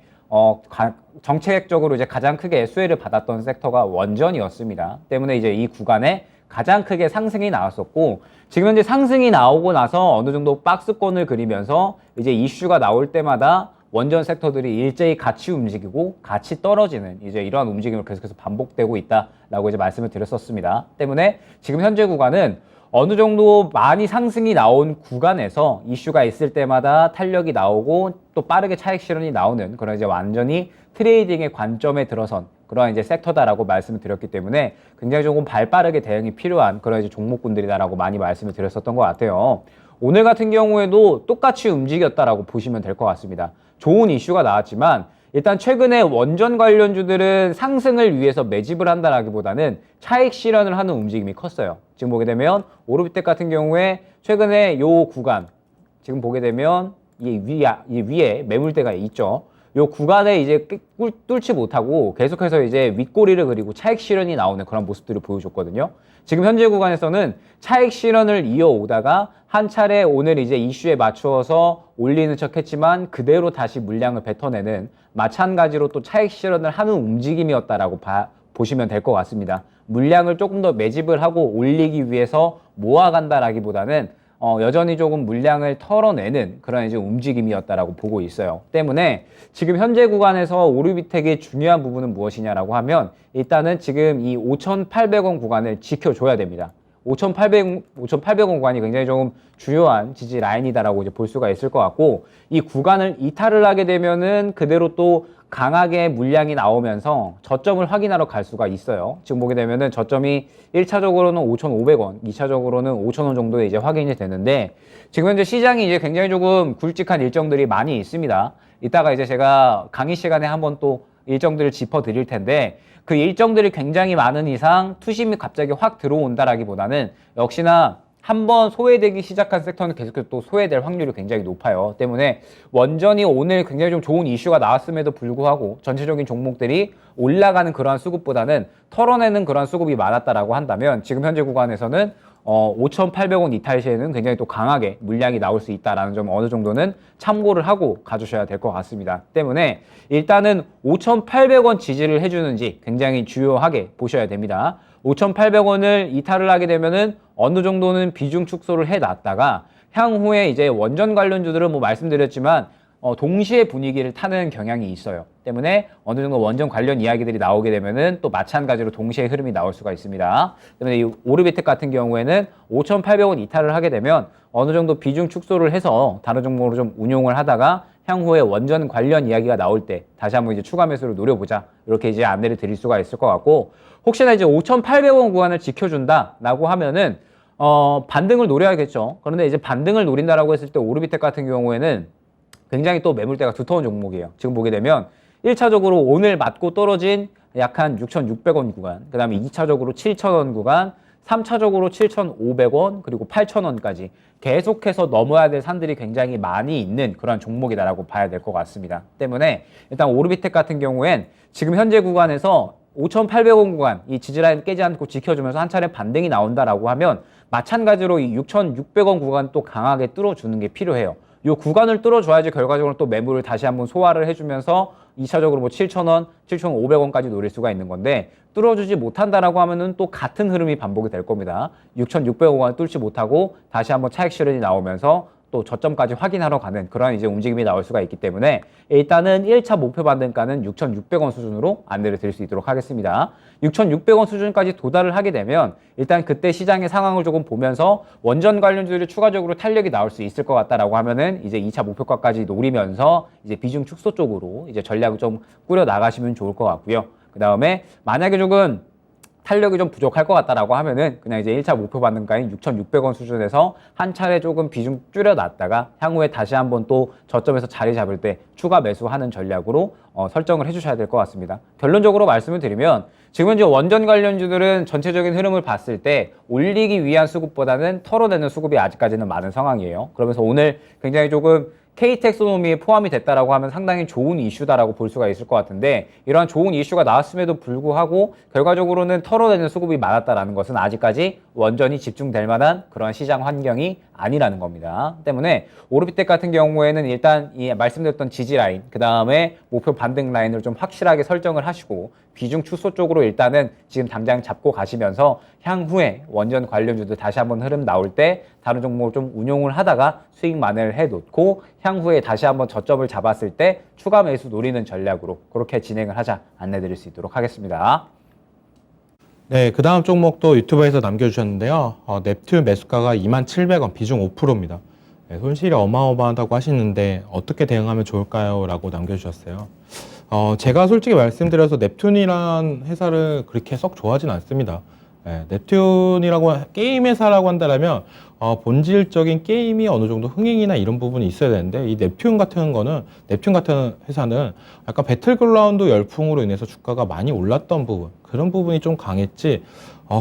정책적으로 이제 가장 크게 수혜를 받았던 섹터가 원전이었습니다. 때문에 이제 이 구간에 가장 크게 상승이 나왔었고, 지금 현재 상승이 나오고 나서 어느 정도 박스권을 그리면서 이제 이슈가 나올 때마다 원전 섹터들이 일제히 같이 움직이고 같이 떨어지는 이제 이러한 움직임을 계속해서 반복되고 있다라고 이제 말씀을 드렸었습니다. 때문에 지금 현재 구간은 어느 정도 많이 상승이 나온 구간에서 이슈가 있을 때마다 탄력이 나오고 또 빠르게 차익 실현이 나오는 그런 이제 완전히 트레이딩의 관점에 들어선 그런 이제 섹터다라고 말씀을 드렸기 때문에 굉장히 조금 발빠르게 대응이 필요한 그런 이제 종목군들이다라고 많이 말씀을 드렸었던 것 같아요. 오늘 같은 경우에도 똑같이 움직였다라고 보시면 될 것 같습니다. 좋은 이슈가 나왔지만 일단 최근에 원전 관련주들은 상승을 위해서 매집을 한다라기보다는 차익 실현을 하는 움직임이 컸어요. 지금 보게 되면 오르비텍 같은 경우에 최근에 요 구간 지금 보게 되면 이 위에 매물대가 있죠. 요 구간에 이제 뚫지 못하고 계속해서 이제 윗꼬리를 그리고 차익 실현이 나오는 그런 모습들을 보여줬거든요. 지금 현재 구간에서는 차익 실현을 이어오다가 한 차례 오늘 이제 이슈에 맞추어서 올리는 척 했지만 그대로 다시 물량을 뱉어내는 마찬가지로 또 차익 실현을 하는 움직임이었다라고 보시면 될 것 같습니다. 물량을 조금 더 매집을 하고 올리기 위해서 모아간다라기보다는 여전히 조금 물량을 털어내는 그런 이제 움직임이었다라고 보고 있어요. 때문에 지금 현재 구간에서 오르비텍의 중요한 부분은 무엇이냐라고 하면 일단은 지금 이 5,800원 구간을 지켜줘야 됩니다. 5,800원 구간이 굉장히 좀 중요한 지지 라인이다라고 이제 볼 수가 있을 것 같고 이 구간을 이탈을 하게 되면은 그대로 또 강하게 물량이 나오면서 저점을 확인하러 갈 수가 있어요. 지금 보게 되면은 저점이 1차적으로는 5,500원, 2차적으로는 5,000원 정도에 이제 확인이 되는데 지금 현재 시장이 이제 굉장히 조금 굵직한 일정들이 많이 있습니다. 이따가 이제 제가 강의 시간에 한번 또 일정들을 짚어 드릴 텐데 그 일정들이 굉장히 많은 이상 투심이 갑자기 확 들어온다라기보다는 역시나 한번 소외되기 시작한 섹터는 계속해서 또 소외될 확률이 굉장히 높아요. 때문에 원전이 오늘 굉장히 좀 좋은 이슈가 나왔음에도 불구하고 전체적인 종목들이 올라가는 그러한 수급보다는 털어내는 그러한 수급이 많았다라고 한다면 지금 현재 구간에서는 5,800원 이탈 시에는 굉장히 또 강하게 물량이 나올 수 있다라는 점 어느 정도는 참고를 하고 가주셔야 될 것 같습니다. 때문에 일단은 5,800원 지지를 해주는지 굉장히 주요하게 보셔야 됩니다. 5,800원을 이탈을 하게 되면은 어느 정도는 비중 축소를 해놨다가 향후에 이제 원전 관련주들은 뭐 말씀드렸지만 동시에 분위기를 타는 경향이 있어요. 때문에 어느 정도 원전 관련 이야기들이 나오게 되면은 또 마찬가지로 동시에 흐름이 나올 수가 있습니다. 때문에 이 오르비텍 같은 경우에는 5,800원 이탈을 하게 되면 어느 정도 비중 축소를 해서 다른 종목으로 좀 운용을 하다가 향후에 원전 관련 이야기가 나올 때 다시 한번 이제 추가 매수를 노려보자. 이렇게 이제 안내를 드릴 수가 있을 것 같고 혹시나 이제 5,800원 구간을 지켜준다라고 하면은 반등을 노려야겠죠. 그런데 이제 반등을 노린다라고 했을 때 오르비텍 같은 경우에는 굉장히 또 매물대가 두터운 종목이에요. 지금 보게 되면 1차적으로 오늘 맞고 떨어진 약 한 6,600원 구간, 그 다음에 2차적으로 7,000원 구간, 3차적으로 7,500원, 그리고 8,000원까지 계속해서 넘어야 될 산들이 굉장히 많이 있는 그런 종목이다라고 봐야 될 것 같습니다. 때문에 일단 오르비텍 같은 경우엔 지금 현재 구간에서 5,800원 구간, 이 지지라인 깨지 않고 지켜주면서 한 차례 반등이 나온다라고 하면 마찬가지로 이 6,600원 구간 또 강하게 뚫어주는 게 필요해요. 이 구간을 뚫어줘야지 결과적으로 또 매물을 다시 한번 소화를 해주면서 2차적으로 뭐 7,000원, 7,500원까지 노릴 수가 있는 건데 뚫어주지 못한다라고 하면은 또 같은 흐름이 반복이 될 겁니다. 6,600원을 뚫지 못하고 다시 한번 차익 실현이 나오면서 또 저점까지 확인하러 가는 그런 이제 움직임이 나올 수가 있기 때문에 일단은 1차 목표 반등가는 6,600원 수준으로 안내를 드릴 수 있도록 하겠습니다. 6,600원 수준까지 도달을 하게 되면 일단 그때 시장의 상황을 조금 보면서 원전 관련주들이 추가적으로 탄력이 나올 수 있을 것 같다라고 하면은 이제 2차 목표가까지 노리면서 이제 비중 축소 쪽으로 이제 전략을 좀 꾸려 나가시면 좋을 것 같고요. 그 다음에 만약에 조금 탄력이 좀 부족할 것 같다라고 하면은 그냥 이제 1차 목표 반등가인 6,600원 수준에서 한 차례 조금 비중 줄여놨다가 향후에 다시 한번 또 저점에서 자리 잡을 때 추가 매수하는 전략으로 설정을 해주셔야 될 것 같습니다. 결론적으로 말씀을 드리면 지금 현재 원전 관련주들은 전체적인 흐름을 봤을 때 올리기 위한 수급보다는 털어내는 수급이 아직까지는 많은 상황이에요. 그러면서 오늘 굉장히 조금 K텍소노미에 포함이 됐다라고 하면 상당히 좋은 이슈다라고 볼 수가 있을 것 같은데 이러한 좋은 이슈가 나왔음에도 불구하고 결과적으로는 털어내는 수급이 많았다라는 것은 아직까지 원전이 집중될 만한 그런 시장 환경이 아니라는 겁니다. 때문에 오르비텍 같은 경우에는 일단 이 말씀드렸던 지지 라인, 그 다음에 목표 반등 라인을 좀 확실하게 설정을 하시고 비중 축소 쪽으로 일단은 지금 당장 잡고 가시면서 향후에 원전 관련주들 다시 한번 흐름 나올 때 다른 종목을 좀 운용을 하다가 수익 만회를 해놓고 향후에 다시 한번 저점을 잡았을 때 추가 매수 노리는 전략으로 그렇게 진행을 하자 안내드릴 수 있도록 하겠습니다. 네, 그 다음 종목도 유튜브에서 남겨주셨는데요. 넵튠 매수가가 27,000원, 비중 5%입니다. 네, 손실이 어마어마하다고 하시는데 어떻게 대응하면 좋을까요? 라고 남겨주셨어요. 제가 솔직히 말씀드려서 넵튠이란 회사를 그렇게 썩 좋아하진 않습니다. 넵튠이라고 게임 회사라고 한다면 본질적인 게임이 어느 정도 흥행이나 이런 부분이 있어야 되는데 이 넵튠 같은 회사는 약간 배틀그라운드 열풍으로 인해서 주가가 많이 올랐던 부분 그런 부분이 좀 강했지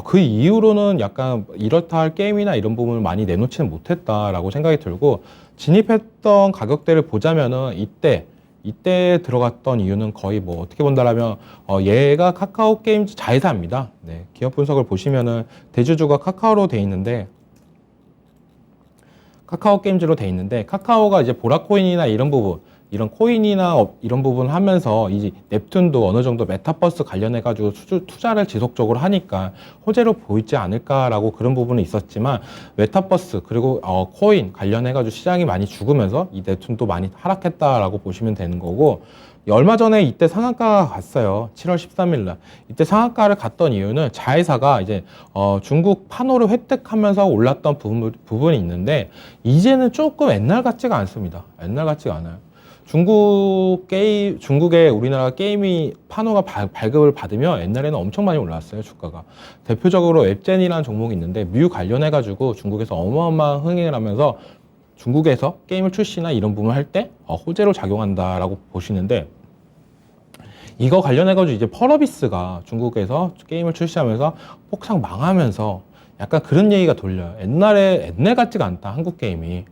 그 이후로는 약간 이렇다 할 게임이나 이런 부분을 많이 내놓지는 못했다라고 생각이 들고 진입했던 가격대를 보자면은 이때 들어갔던 이유는 거의 뭐 어떻게 본다라면 얘가 카카오 게임즈 자회사입니다. 네, 기업 분석을 보시면은 대주주가 카카오로 돼 있는데 카카오 게임즈로 돼 있는데 카카오가 이제 보라코인이나 이런 부분 이런 코인이나 이런 부분 하면서 이 넵튠도 어느 정도 메타버스 관련해 가지고 투자를 지속적으로 하니까 호재로 보이지 않을까라고 그런 부분은 있었지만 메타버스 그리고 코인 관련해 가지고 시장이 많이 죽으면서 이 넵튠도 많이 하락했다라고 보시면 되는 거고 얼마 전에 이때 상한가가 갔어요. 7월 13일 날. 이때 상한가를 갔던 이유는 자회사가 이제 중국 판호를 획득하면서 올랐던 부분이 있는데 이제는 조금 옛날 같지가 않습니다. 옛날 같지가 않아요. 중국에 우리나라 게임이 판호가 발급을 받으면 옛날에는 엄청 많이 올랐어요, 주가가. 대표적으로 웹젠이라는 종목이 있는데 뮤 관련해가지고 중국에서 어마어마한 흥행을 하면서 중국에서 게임을 출시나 이런 부분을 할 때 호재로 작용한다라고 보시는데 이거 관련해가지고 이제 펄어비스가 중국에서 게임을 출시하면서 폭삭 망하면서 약간 그런 얘기가 돌려요. 옛날 같지가 않다, 한국 게임이.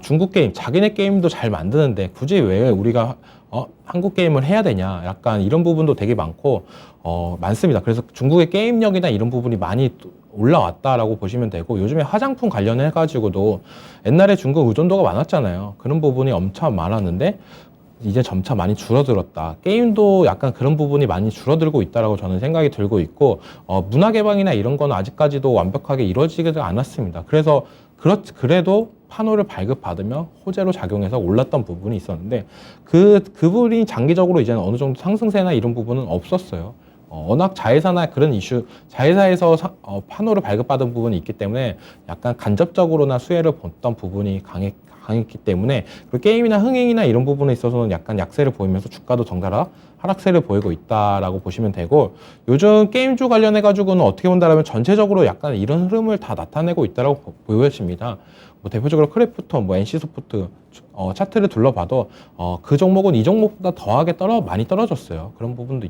중국 게임, 자기네 게임도 잘 만드는데 굳이 왜 우리가 한국 게임을 해야 되냐 약간 이런 부분도 되게 많고 많습니다. 그래서 중국의 게임력이나 이런 부분이 많이 올라왔다라고 보시면 되고 요즘에 화장품 관련해 가지고도 옛날에 중국 의존도가 많았잖아요. 그런 부분이 엄청 많았는데 이제 점차 많이 줄어들었다. 게임도 약간 그런 부분이 많이 줄어들고 있다라고 저는 생각이 들고 있고 문화 개방이나 이런 건 아직까지도 완벽하게 이루어지지 않았습니다. 그래도 판호를 발급받으면 호재로 작용해서 올랐던 부분이 있었는데 그분이 장기적으로 이제는 어느 정도 상승세나 이런 부분은 없었어요. 워낙 자회사나 그런 이슈, 자회사에서 판호를 발급받은 부분이 있기 때문에 약간 간접적으로나 수혜를 봤던 부분이 강했기 때문에 그 게임이나 흥행이나 이런 부분에 있어서는 약간 약세를 보이면서 주가도 덩달아 하락세를 보이고 있다라고 보시면 되고 요즘 게임주 관련해 가지고는 어떻게 본다면 전체적으로 약간 이런 흐름을 다 나타내고 있다라고 보여집니다. 뭐 대표적으로 크래프톤, 뭐 NC소프트 차트를 둘러봐도 그 종목은 이 종목보다 더하게 많이 떨어졌어요. 그런 부분도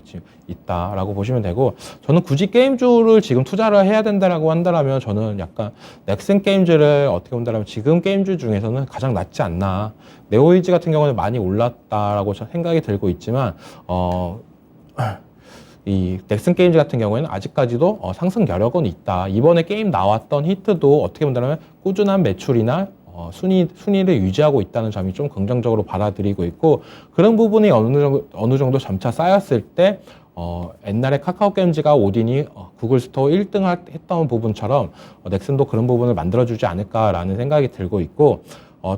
있다라고 보시면 되고 저는 굳이 게임주를 지금 투자를 해야 된다라고 한다면 저는 약간 넥슨 게임즈를 어떻게 본다면 지금 게임주 중에서는 가장 낫지 않나. 네오이즈 같은 경우는 많이 올랐다라고 생각이 들고 있지만 이 넥슨 게임즈 같은 경우에는 아직까지도 상승 여력은 있다. 이번에 게임 나왔던 히트도 어떻게 본다면 꾸준한 매출이나 순위를 유지하고 있다는 점이 좀 긍정적으로 받아들이고 있고 그런 부분이 어느 정도 점차 쌓였을 때 옛날에 카카오 게임즈가 오딘이 구글 스토어 1등 했던 부분처럼 넥슨도 그런 부분을 만들어주지 않을까라는 생각이 들고 있고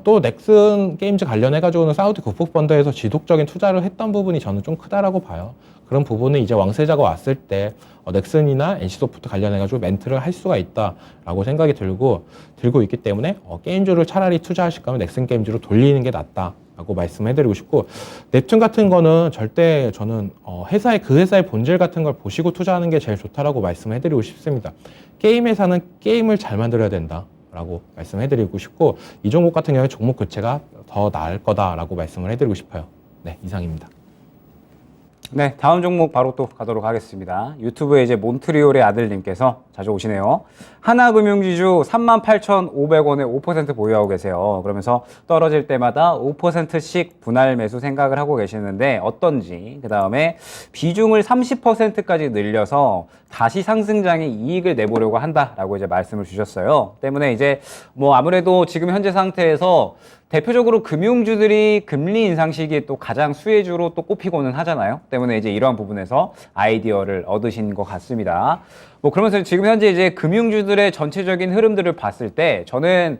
또 넥슨 게임즈 관련해가지고는 사우디 국부펀드에서 지속적인 투자를 했던 부분이 저는 좀 크다라고 봐요. 그런 부분은 이제 왕세자가 왔을 때 넥슨이나 NC소프트 관련해가지고 멘트를 할 수가 있다라고 생각이 들고 있기 때문에 게임주를 차라리 투자하실 거면 넥슨 게임즈로 돌리는 게 낫다라고 말씀해드리고 싶고 넵튠 같은 거는 절대 저는 그 회사의 본질 같은 걸 보시고 투자하는 게 제일 좋다라고 말씀해드리고 싶습니다. 게임 회사는 게임을 잘 만들어야 된다. 라고 말씀해드리고 싶고 이 종목 같은 경우에 종목 교체가 더 나을 거다라고 말씀을 해드리고 싶어요. 네, 이상입니다. 네, 다음 종목 바로 또 가도록 하겠습니다. 유튜브에 이제 몬트리올의 아들님께서 자주 오시네요. 하나금융지주 38,500원에 5% 보유하고 계세요. 그러면서 떨어질 때마다 5%씩 분할 매수 생각을 하고 계시는데 어떤지, 그 다음에 비중을 30%까지 늘려서 다시 상승장에 이익을 내보려고 한다라고 이제 말씀을 주셨어요. 때문에 이제 뭐 아무래도 지금 현재 상태에서 대표적으로 금융주들이 금리 인상 시기에 또 가장 수혜주로 또 꼽히고는 하잖아요. 때문에 이제 이러한 부분에서 아이디어를 얻으신 것 같습니다. 뭐 그러면서 지금 현재 이제 금융주들의 전체적인 흐름들을 봤을 때 저는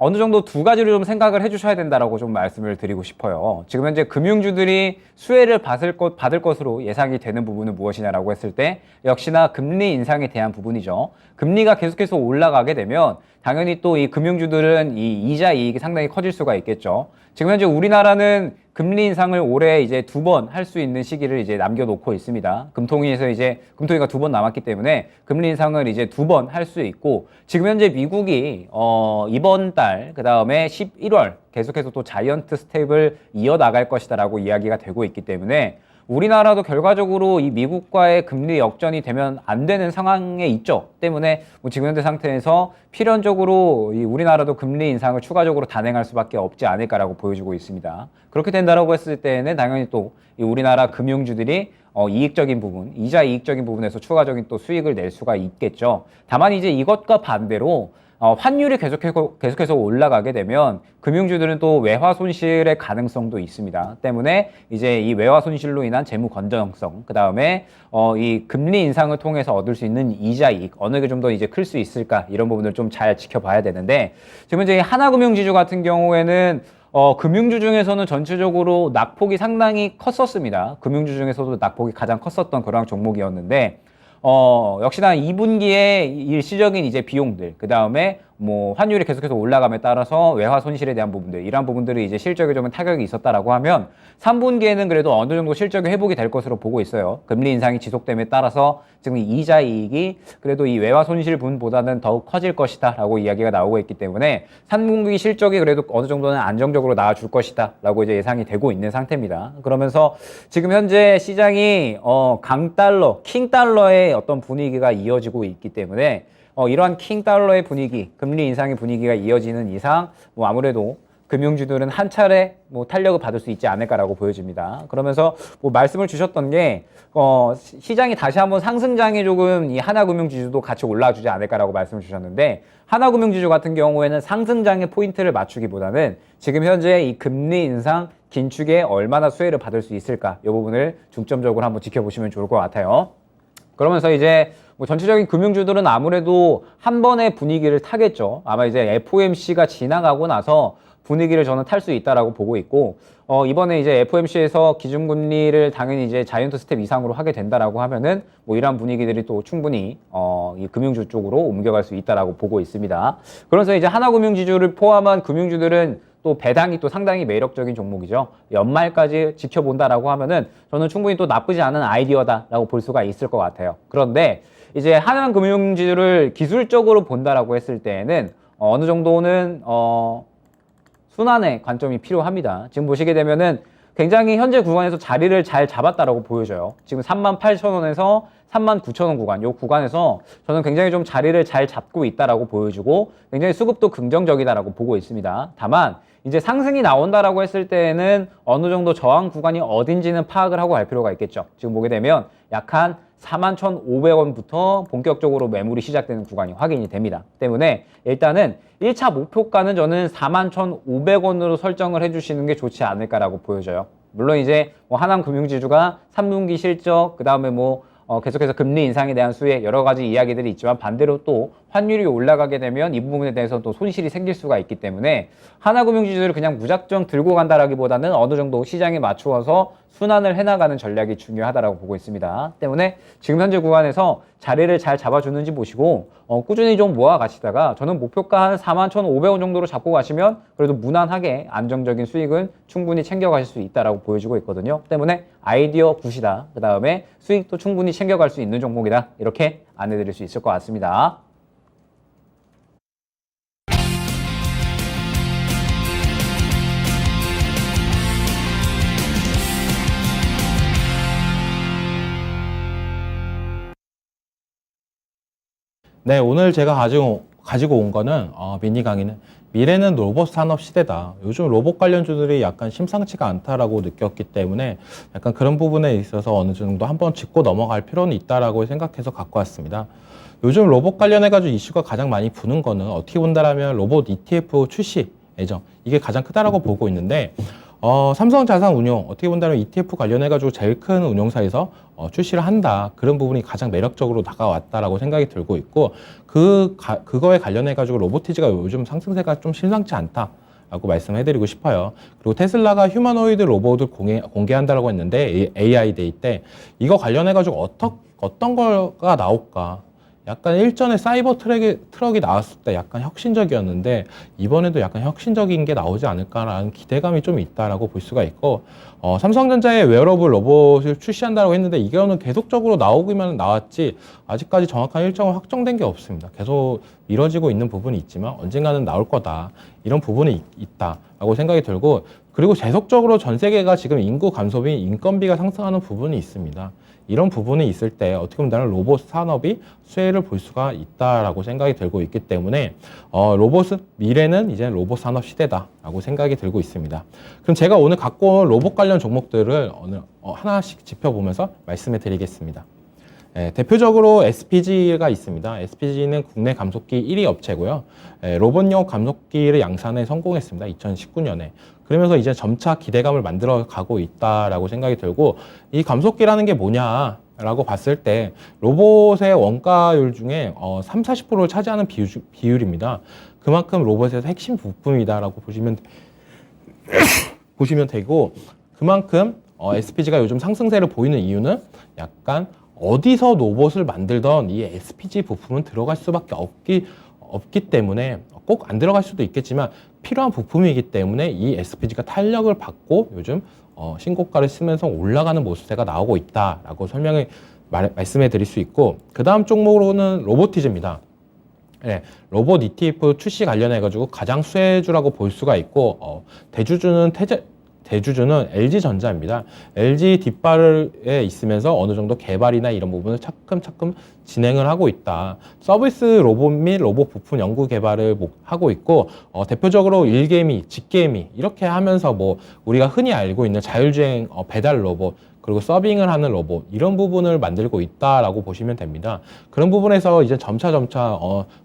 어느 정도 두 가지를 좀 생각을 해주셔야 된다라고 좀 말씀을 드리고 싶어요. 지금 현재 금융주들이 수혜를 받을 것으로 예상이 되는 부분은 무엇이냐라고 했을 때 역시나 금리 인상에 대한 부분이죠. 금리가 계속해서 올라가게 되면 당연히 또 이 금융주들은 이 이자 이익이 상당히 커질 수가 있겠죠. 지금 현재 우리나라는 금리 인상을 올해 이제 2번 할 수 있는 시기를 이제 남겨놓고 있습니다. 금통위에서 이제 금통위가 2번 남았기 때문에 금리 인상을 이제 2번 할 수 있고, 지금 현재 미국이 이번 달 그다음에 11월 계속해서 또 자이언트 스텝을 이어나갈 것이다라고 이야기가 되고 있기 때문에 우리나라도 결과적으로 이 미국과의 금리 역전이 되면 안 되는 상황에 있죠. 때문에 뭐 지금 현재 상태에서 필연적으로 이 우리나라도 금리 인상을 추가적으로 단행할 수밖에 없지 않을까라고 보여지고 있습니다. 그렇게 된다라고 했을 때는 당연히 또 이 우리나라 금융주들이 이익적인 부분, 이자 이익적인 부분에서 추가적인 또 수익을 낼 수가 있겠죠. 다만 이제 이것과 반대로 환율이 계속해서 올라가게 되면 금융주들은 또 외화 손실의 가능성도 있습니다. 때문에 이제 이 외화 손실로 인한 재무 건전성, 그 다음에 이 금리 인상을 통해서 얻을 수 있는 이자 이익 어느 게 좀 더 이제 클 수 있을까, 이런 부분을 좀 잘 지켜봐야 되는데, 지금 이제 하나금융지주 같은 경우에는 금융주 중에서는 전체적으로 낙폭이 상당히 컸었습니다. 금융주 중에서도 낙폭이 가장 컸었던 그런 종목이었는데, 역시나 2분기에 일시적인 이제 비용들, 그 다음에 뭐 환율이 계속해서 올라감에 따라서 외화 손실에 대한 부분들, 이러한 부분들이 이제 실적에 좀 타격이 있었다라고 하면 3분기에는 그래도 어느 정도 실적이 회복이 될 것으로 보고 있어요. 금리 인상이 지속됨에 따라서 지금 이자 이익이 그래도 이 외화 손실 분보다는 더욱 커질 것이다라고 이야기가 나오고 있기 때문에 3분기 실적이 그래도 어느 정도는 안정적으로 나와줄 것이다라고 이제 예상이 되고 있는 상태입니다. 그러면서 지금 현재 시장이 강달러, 킹달러의 어떤 분위기가 이어지고 있기 때문에 이러한 킹달러의 분위기, 금리 인상의 분위기가 이어지는 이상 뭐 아무래도 금융주들은 한 차례 뭐 탄력을 받을 수 있지 않을까라고 보여집니다. 그러면서 뭐 말씀을 주셨던 게 시장이 다시 한번 상승장에 조금 이 하나금융지주도 같이 올라주지 않을까라고 말씀을 주셨는데, 하나금융지주 같은 경우에는 상승장의 포인트를 맞추기보다는 지금 현재 이 금리 인상 긴축에 얼마나 수혜를 받을 수 있을까, 이 부분을 중점적으로 한번 지켜보시면 좋을 것 같아요. 그러면서 이제 뭐 전체적인 금융주들은 아무래도 한 번의 분위기를 타겠죠. 아마 이제 FOMC가 지나가고 나서 분위기를 저는 탈 수 있다라고 보고 있고, 이번에 이제 FOMC에서 기준금리를 당연히 이제 자이언트 스텝 이상으로 하게 된다라고 하면은 뭐 이러한 분위기들이 또 충분히 이 금융주 쪽으로 옮겨갈 수 있다라고 보고 있습니다. 그래서 이제 하나금융지주를 포함한 금융주들은 또 배당이 또 상당히 매력적인 종목이죠. 연말까지 지켜본다라고 하면은 저는 충분히 또 나쁘지 않은 아이디어다라고 볼 수가 있을 것 같아요. 그런데 이제 하나금융지주를 기술적으로 본다라고 했을 때에는 어느 정도는 순환의 관점이 필요합니다. 지금 보시게 되면은 굉장히 현재 구간에서 자리를 잘 잡았다라고 보여져요. 지금 38,000원에서 39,000원 구간, 요 구간에서 저는 굉장히 좀 자리를 잘 잡고 있다라고 보여주고 굉장히 수급도 긍정적이다라고 보고 있습니다. 다만 이제 상승이 나온다라고 했을 때에는 어느 정도 저항 구간이 어딘지는 파악을 하고 갈 필요가 있겠죠. 지금 보게 되면 약 한 41,500원부터 본격적으로 매물이 시작되는 구간이 확인이 됩니다. 때문에 일단은 1차 목표가는 저는 41,500원으로 설정을 해주시는 게 좋지 않을까라고 보여져요. 물론 이제 뭐 하남금융지주가 3분기 실적, 그 다음에 뭐 계속해서 금리 인상에 대한 수혜 여러 가지 이야기들이 있지만, 반대로 또 환율이 올라가게 되면 이 부분에 대해서 또 손실이 생길 수가 있기 때문에 하나금융지주를 그냥 무작정 들고 간다라기보다는 어느 정도 시장에 맞추어서 순환을 해나가는 전략이 중요하다라고 보고 있습니다. 때문에 지금 현재 구간에서 자리를 잘 잡아주는지 보시고 꾸준히 좀 모아 가시다가, 저는 목표가 한 41,500원 정도로 잡고 가시면 그래도 무난하게 안정적인 수익은 충분히 챙겨가실 수 있다라고 보여지고 있거든요. 때문에 아이디어 굿이다, 그 다음에 수익도 충분히 챙겨갈 수 있는 종목이다, 이렇게 안내드릴 수 있을 것 같습니다. 네, 오늘 제가 가지고 온 거는 미니 강의는 미래는 로봇 산업 시대다. 요즘 로봇 관련주들이 약간 심상치가 않다라고 느꼈기 때문에 약간 그런 부분에 있어서 어느 정도 한번 짚고 넘어갈 필요는 있다라고 생각해서 갖고 왔습니다. 요즘 로봇 관련해가지고 이슈가 가장 많이 부는 거는 어떻게 본다라면 로봇 ETF 출시 예정, 이게 가장 크다라고 보고 있는데, 삼성자산운용 어떻게 본다면 ETF 관련해가지고 제일 큰 운용사에서 출시를 한다, 그런 부분이 가장 매력적으로 다가왔다라고 생각이 들고 있고, 그거에 관련해가지고 로보티즈가 요즘 상승세가 좀 심상치 않다라고 말씀해드리고 싶어요. 그리고 테슬라가 휴머노이드 로봇을 공개한다라고 했는데 AI 데이 때 이거 관련해가지고 어떤 거가 나올까, 약간 일전에 사이버 트럭이 나왔을 때 약간 혁신적이었는데 이번에도 약간 혁신적인 게 나오지 않을까라는 기대감이 좀 있다라고 볼 수가 있고 삼성전자의 웨어러블 로봇을 출시한다고 했는데 이거는 계속적으로 나오기만 나왔지 아직까지 정확한 일정을 확정된 게 없습니다. 계속 미뤄지고 있는 부분이 있지만 언젠가는 나올 거다 이런 부분이 있다라고 생각이 들고 그리고 계속적으로 전 세계가 지금 인구 감소비, 인건비가 상승하는 부분이 있습니다. 이런 부분이 있을 때 어떻게 보면 나는 로봇 산업이 수혜를 볼 수가 있다라고 생각이 들고 있기 때문에 로봇은 미래는 이제 로봇 산업 시대다라고 생각이 들고 있습니다. 그럼 제가 오늘 갖고 온 로봇 관련 종목들을 오늘 하나씩 짚어보면서 말씀해 드리겠습니다. 대표적으로 SPG가 있습니다. SPG는 국내 감속기 1위 업체고요. 로봇용 감속기를 양산에 성공했습니다. 2019년에. 그러면서 이제 점차 기대감을 만들어 가고 있다라고 생각이 들고 이 감속기라는 게 뭐냐라고 봤을 때 로봇의 원가율 중에 30-40%를 차지하는 비율입니다. 그만큼 로봇에서 핵심 부품이다라고 보시면 되고 그만큼 SPG가 요즘 상승세를 보이는 이유는 약간 어디서 로봇을 만들던 이 SPG 부품은 들어갈 수밖에 없기 때문에 꼭 안 들어갈 수도 있겠지만 필요한 부품이기 때문에 이 SPG가 탄력을 받고 요즘 신고가를 쓰면서 올라가는 모습세가 나오고 있다라고 말씀해 드릴 수 있고 그 다음 종목으로는 로보티즈입니다. 네, 로봇 ETF 출시 관련해 가지고 가장 수혜주라고 볼 수가 있고 대주주는 LG전자입니다. LG 뒷발에 있으면서 어느 정도 개발이나 이런 부분을 차츰차츰 진행을 하고 있다. 서비스 로봇 및 로봇 부품 연구 개발을 하고 있고 대표적으로 일개미, 직개미 이렇게 하면서 뭐 우리가 흔히 알고 있는 자율주행 배달 로봇 그리고 서빙을 하는 로봇 이런 부분을 만들고 있다라고 보시면 됩니다. 그런 부분에서 이제 점차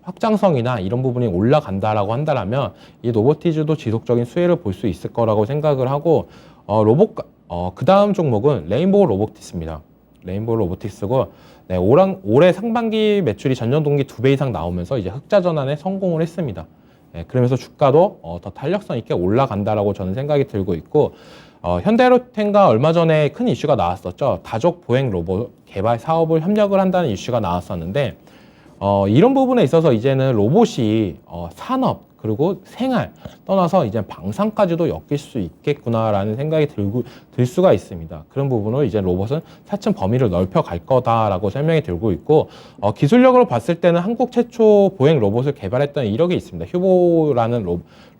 확장성이나 이런 부분이 올라간다라고 한다면 이 로보티즈도 지속적인 수혜를 볼 수 있을 거라고 생각을 하고 그 다음 종목은 레인보우 로보틱스입니다. 레인보우 로보틱스고 네, 올해 상반기 매출이 전년 동기 2배 이상 나오면서 이제 흑자 전환에 성공을 했습니다. 네, 그러면서 주가도 더 탄력성 있게 올라간다라고 저는 생각이 들고 있고 현대로템과 얼마 전에 큰 이슈가 나왔었죠. 다족 보행 로봇 개발 사업을 협력을 한다는 이슈가 나왔었는데 이런 부분에 있어서 이제는 로봇이 산업 그리고 생활 떠나서 이제 방산까지도 엮일 수 있겠구나라는 생각이 들 수가 있습니다. 그런 부분으로 이제 로봇은 차츰 범위를 넓혀 갈 거다라고 설명이 들고 있고 기술력으로 봤을 때는 한국 최초 보행 로봇을 개발했던 이력이 있습니다. 휴보라는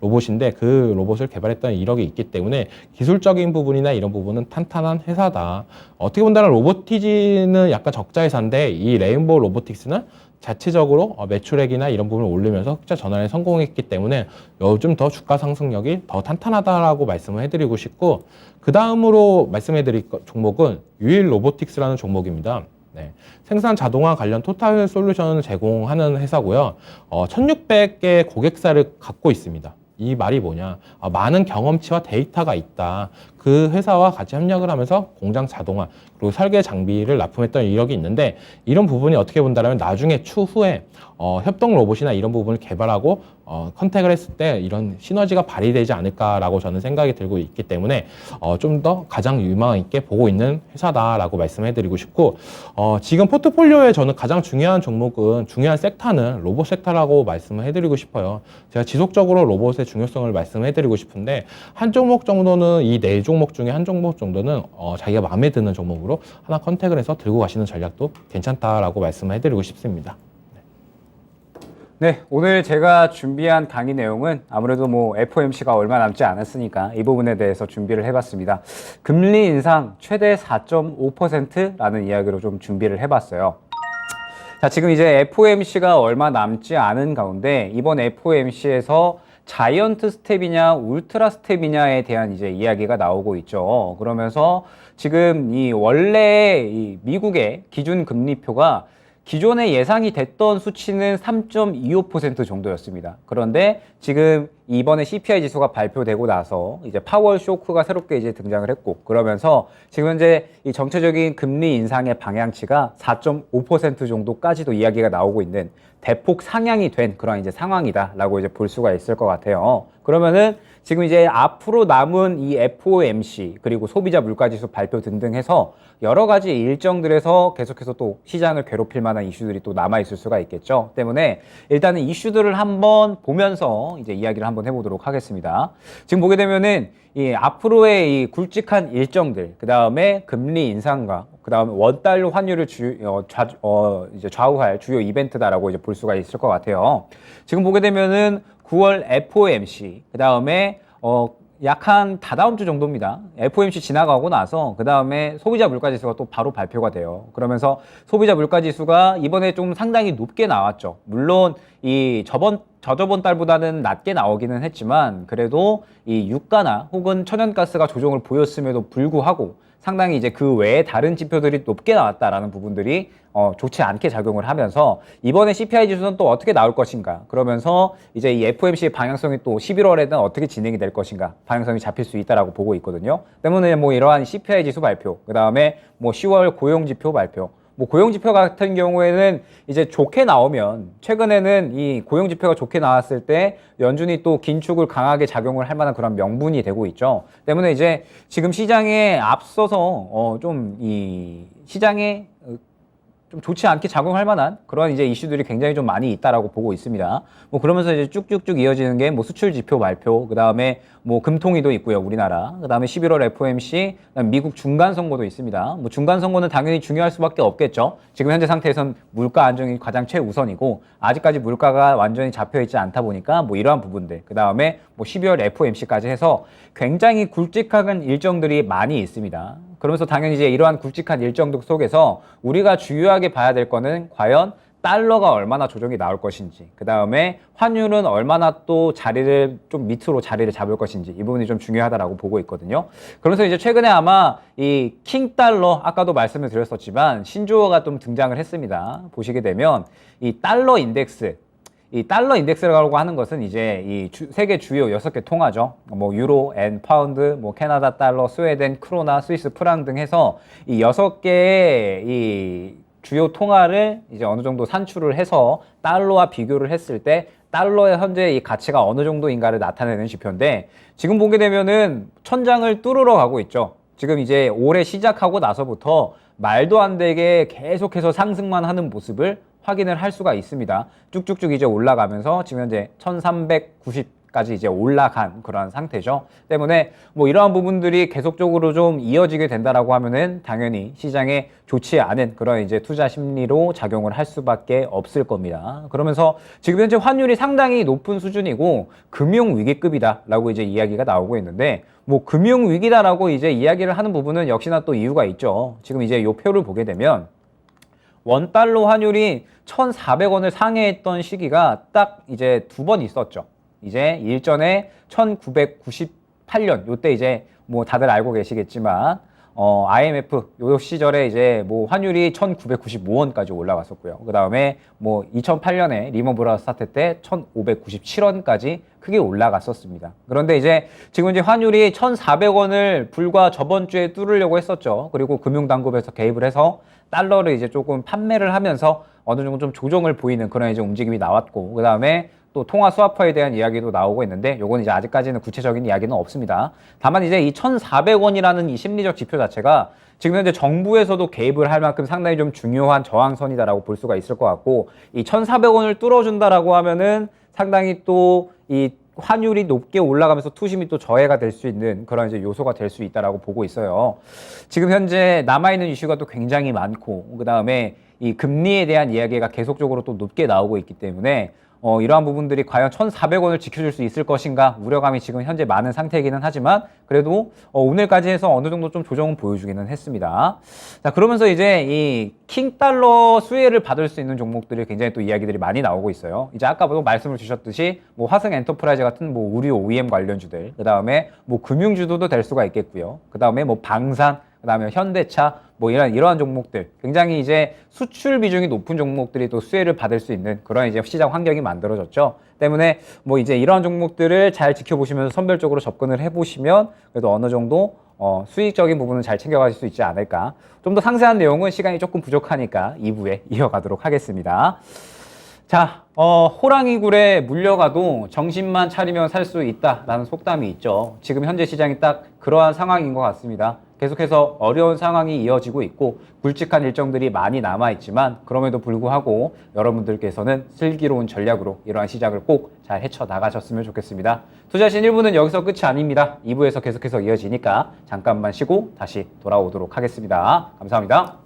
로봇인데 그 로봇을 개발했던 이력이 있기 때문에 기술적인 부분이나 이런 부분은 탄탄한 회사다. 어떻게 본다면 로보티지는 약간 적자 회사인데 이 레인보우 로보틱스는 자체적으로 매출액이나 이런 부분을 올리면서 흑자 전환에 성공했기 때문에 요즘 더 주가 상승력이 더 탄탄하다라고 말씀을 해드리고 싶고 그 다음으로 말씀해드릴 종목은 유일 로보틱스라는 종목입니다. 네. 생산 자동화 관련 토탈 솔루션을 제공하는 회사고요. 1600개 고객사를 갖고 있습니다. 이 말이 뭐냐? 많은 경험치와 데이터가 있다. 그 회사와 같이 협력을 하면서 공장 자동화 그리고 설계 장비를 납품했던 이력이 있는데 이런 부분이 어떻게 본다면 나중에 추후에 협동 로봇이나 이런 부분을 개발하고 컨택을 했을 때 이런 시너지가 발휘되지 않을까라고 저는 생각이 들고 있기 때문에 좀 더 가장 유망 있게 보고 있는 회사다라고 말씀해드리고 싶고 지금 포트폴리오에 저는 가장 중요한 중요한 섹터는 로봇 섹터라고 말씀을 해드리고 싶어요. 제가 지속적으로 로봇의 중요성을 말씀해드리고 싶은데 한 종목 정도는 이 네 종목 중에 한 종목 정도는 자기가 마음에 드는 종목으로 하나 컨택을 해서 들고 가시는 전략도 괜찮다라고 말씀을 해드리고 싶습니다. 네, 오늘 제가 준비한 강의 내용은 아무래도 뭐 FOMC가 얼마 남지 않았으니까 이 부분에 대해서 준비를 해봤습니다. 금리 인상 최대 4.5%라는 이야기로 좀 준비를 해봤어요. 자, 지금 이제 FOMC가 얼마 남지 않은 가운데 이번 FOMC에서 자이언트 스텝이냐 울트라 스텝이냐에 대한 이제 이야기가 나오고 있죠. 그러면서 지금 원래 이 미국의 기준 금리표가 기존에 예상이 됐던 수치는 3.25% 정도였습니다. 그런데 지금 이번에 CPI 지수가 발표되고 나서 이제 파월 쇼크가 새롭게 이제 등장을 했고, 그러면서 지금 현재 이 정체적인 금리 인상의 방향치가 4.5% 정도까지도 이야기가 나오고 있는 대폭 상향이 된 그런 이제 상황이다라고 이제 볼 수가 있을 것 같아요. 그러면은 지금 이제 앞으로 남은 이 FOMC 그리고 소비자 물가지수 발표 등등 해서 여러 가지 일정들에서 계속해서 또 시장을 괴롭힐 만한 이슈들이 또 남아 있을 수가 있겠죠. 때문에 일단은 이슈들을 한번 보면서 이제 이야기를 한번 해보도록 하겠습니다. 지금 보게 되면은 이 앞으로의 이 굵직한 일정들, 그 다음에 금리 인상과 그 다음에 원달러 환율을 이제 좌우할 주요 이벤트다라고 이제 볼 수가 있을 것 같아요. 지금 보게 되면은 9월 FOMC, 그 다음에 약 한 다다음 주 정도입니다. FOMC 지나가고 나서 그 다음에 소비자 물가지수가 또 바로 발표가 돼요. 그러면서 소비자 물가지수가 이번에 좀 상당히 높게 나왔죠. 물론 이 저저번 달보다는 낮게 나오기는 했지만 그래도 이 유가나 혹은 천연가스가 조정을 보였음에도 불구하고 상당히 이제 그 외에 다른 지표들이 높게 나왔다라는 부분들이 좋지 않게 작용을 하면서 이번에 CPI 지수는 또 어떻게 나올 것인가, 그러면서 이제 이 FOMC의 방향성이 또 11월에는 어떻게 진행이 될 것인가 방향성이 잡힐 수 있다라고 보고 있거든요. 때문에 뭐 이러한 CPI 지수 발표, 그 다음에 뭐 10월 고용지표 발표, 뭐 고용지표 같은 경우에는 이제 좋게 나오면, 최근에는 이 고용지표가 좋게 나왔을 때 연준이 또 긴축을 강하게 작용을 할 만한 그런 명분이 되고 있죠. 때문에 이제 지금 시장에 앞서서 좀 이 시장에 좀 좋지 않게 작용할 만한 그런 이제 이슈들이 굉장히 좀 많이 있다라고 보고 있습니다. 뭐 그러면서 이제 쭉쭉쭉 이어지는 게 뭐 수출 지표 발표, 그 다음에 뭐 금통위도 있고요, 우리나라. 그 다음에 11월 FOMC, 그다음에 미국 중간 선거도 있습니다. 뭐 중간 선거는 당연히 중요할 수밖에 없겠죠. 지금 현재 상태에선 물가 안정이 가장 최우선이고 아직까지 물가가 완전히 잡혀 있지 않다 보니까 뭐 이러한 부분들, 그 다음에 뭐 12월 FOMC까지 해서 굉장히 굵직한 일정들이 많이 있습니다. 그러면서 당연히 이제 이러한 굵직한 일정들 속에서 우리가 주요하게 봐야 될 거는 과연 달러가 얼마나 조정이 나올 것인지, 그 다음에 환율은 얼마나 또 자리를 좀 밑으로 자리를 잡을 것인지, 이 부분이 좀 중요하다라고 보고 있거든요. 그러면서 이제 최근에 아마 이 킹 달러, 아까도 말씀을 드렸었지만 신조어가 좀 등장을 했습니다. 보시게 되면 이 달러 인덱스, 이 달러 인덱스라고 하는 것은 이제 이 세계 주요 6개 통화죠. 뭐 유로, 엔, 파운드, 뭐 캐나다 달러, 스웨덴, 크로나, 스위스 프랑 등 해서 이 6개의 이 주요 통화를 이제 어느 정도 산출을 해서 달러와 비교를 했을 때 달러의 현재 이 가치가 어느 정도인가를 나타내는 지표인데, 지금 보게 되면은 천장을 뚫으러 가고 있죠. 지금 이제 올해 시작하고 나서부터 말도 안 되게 계속해서 상승만 하는 모습을 확인을 할 수가 있습니다. 쭉쭉쭉 이제 올라가면서 지금 현재 1390까지 이제 올라간 그러한 상태죠. 때문에 뭐 이러한 부분들이 계속적으로 좀 이어지게 된다라고 하면은 당연히 시장에 좋지 않은 그런 이제 투자 심리로 작용을 할 수밖에 없을 겁니다. 그러면서 지금 현재 환율이 상당히 높은 수준이고 금융 위기급이다라고 이제 이야기가 나오고 있는데, 뭐 금융 위기다라고 이제 이야기를 하는 부분은 역시나 또 이유가 있죠. 지금 이제 요 표를 보게 되면 원달러 환율이 1,400원을 상회했던 시기가 딱 이제 2번 있었죠. 이제 일전에 1998년 요때 이제 뭐 다들 알고 계시겠지만 IMF 요 시절에 이제 뭐 환율이 1,995원까지 올라갔었고요. 그 다음에 뭐 2008년에 리먼 브라더스 사태 때 1,597원까지 크게 올라갔었습니다. 그런데 이제 지금 이제 환율이 1,400원을 불과 저번 주에 뚫으려고 했었죠. 그리고 금융당국에서 개입을 해서 달러를 이제 조금 판매를 하면서 어느 정도 좀 조정을 보이는 그런 이제 움직임이 나왔고, 그 다음에 또 통화 스와퍼에 대한 이야기도 나오고 있는데 요건 이제 아직까지는 구체적인 이야기는 없습니다. 다만 이제 이 1,400원이라는 이 심리적 지표 자체가 지금 현재 정부에서도 개입을 할 만큼 상당히 좀 중요한 저항선이다라고 볼 수가 있을 것 같고, 이 1,400원을 뚫어준다라고 하면은 상당히 또 이 환율이 높게 올라가면서 투심이 또 저해가 될 수 있는 그런 이제 요소가 될 수 있다라고 보고 있어요. 지금 현재 남아있는 이슈가 또 굉장히 많고, 그 다음에 이 금리에 대한 이야기가 계속적으로 또 높게 나오고 있기 때문에 이러한 부분들이 과연 1,400원을 지켜줄 수 있을 것인가 우려감이 지금 현재 많은 상태이기는 하지만 그래도 오늘까지 해서 어느 정도 좀 조정은 보여주기는 했습니다. 자, 그러면서 이제 이 킹달러 수혜를 받을 수 있는 종목들이 굉장히 또 이야기들이 많이 나오고 있어요. 이제 아까도 말씀을 주셨듯이 뭐 화성 엔터프라이즈 같은 뭐 의류 OEM 관련주들, 그 다음에 뭐 금융주도도 될 수가 있겠고요. 그 다음에 뭐 방산, 그다음에 현대차 뭐 이러한 종목들 굉장히 이제 수출 비중이 높은 종목들이 또 수혜를 받을 수 있는 그런 이제 시장 환경이 만들어졌죠. 때문에 뭐 이제 이러한 종목들을 잘 지켜보시면서 선별적으로 접근을 해보시면 그래도 어느 정도 수익적인 부분은 잘 챙겨가실 수 있지 않을까. 좀 더 상세한 내용은 시간이 조금 부족하니까 2부에 이어가도록 하겠습니다. 자, 호랑이 굴에 물려가도 정신만 차리면 살 수 있다라는 속담이 있죠. 지금 현재 시장이 딱 그러한 상황인 것 같습니다. 계속해서 어려운 상황이 이어지고 있고 굵직한 일정들이 많이 남아있지만 그럼에도 불구하고 여러분들께서는 슬기로운 전략으로 이러한 시장을 꼭 잘 헤쳐나가셨으면 좋겠습니다. 투자신 1부는 여기서 끝이 아닙니다. 2부에서 계속해서 이어지니까 잠깐만 쉬고 다시 돌아오도록 하겠습니다. 감사합니다.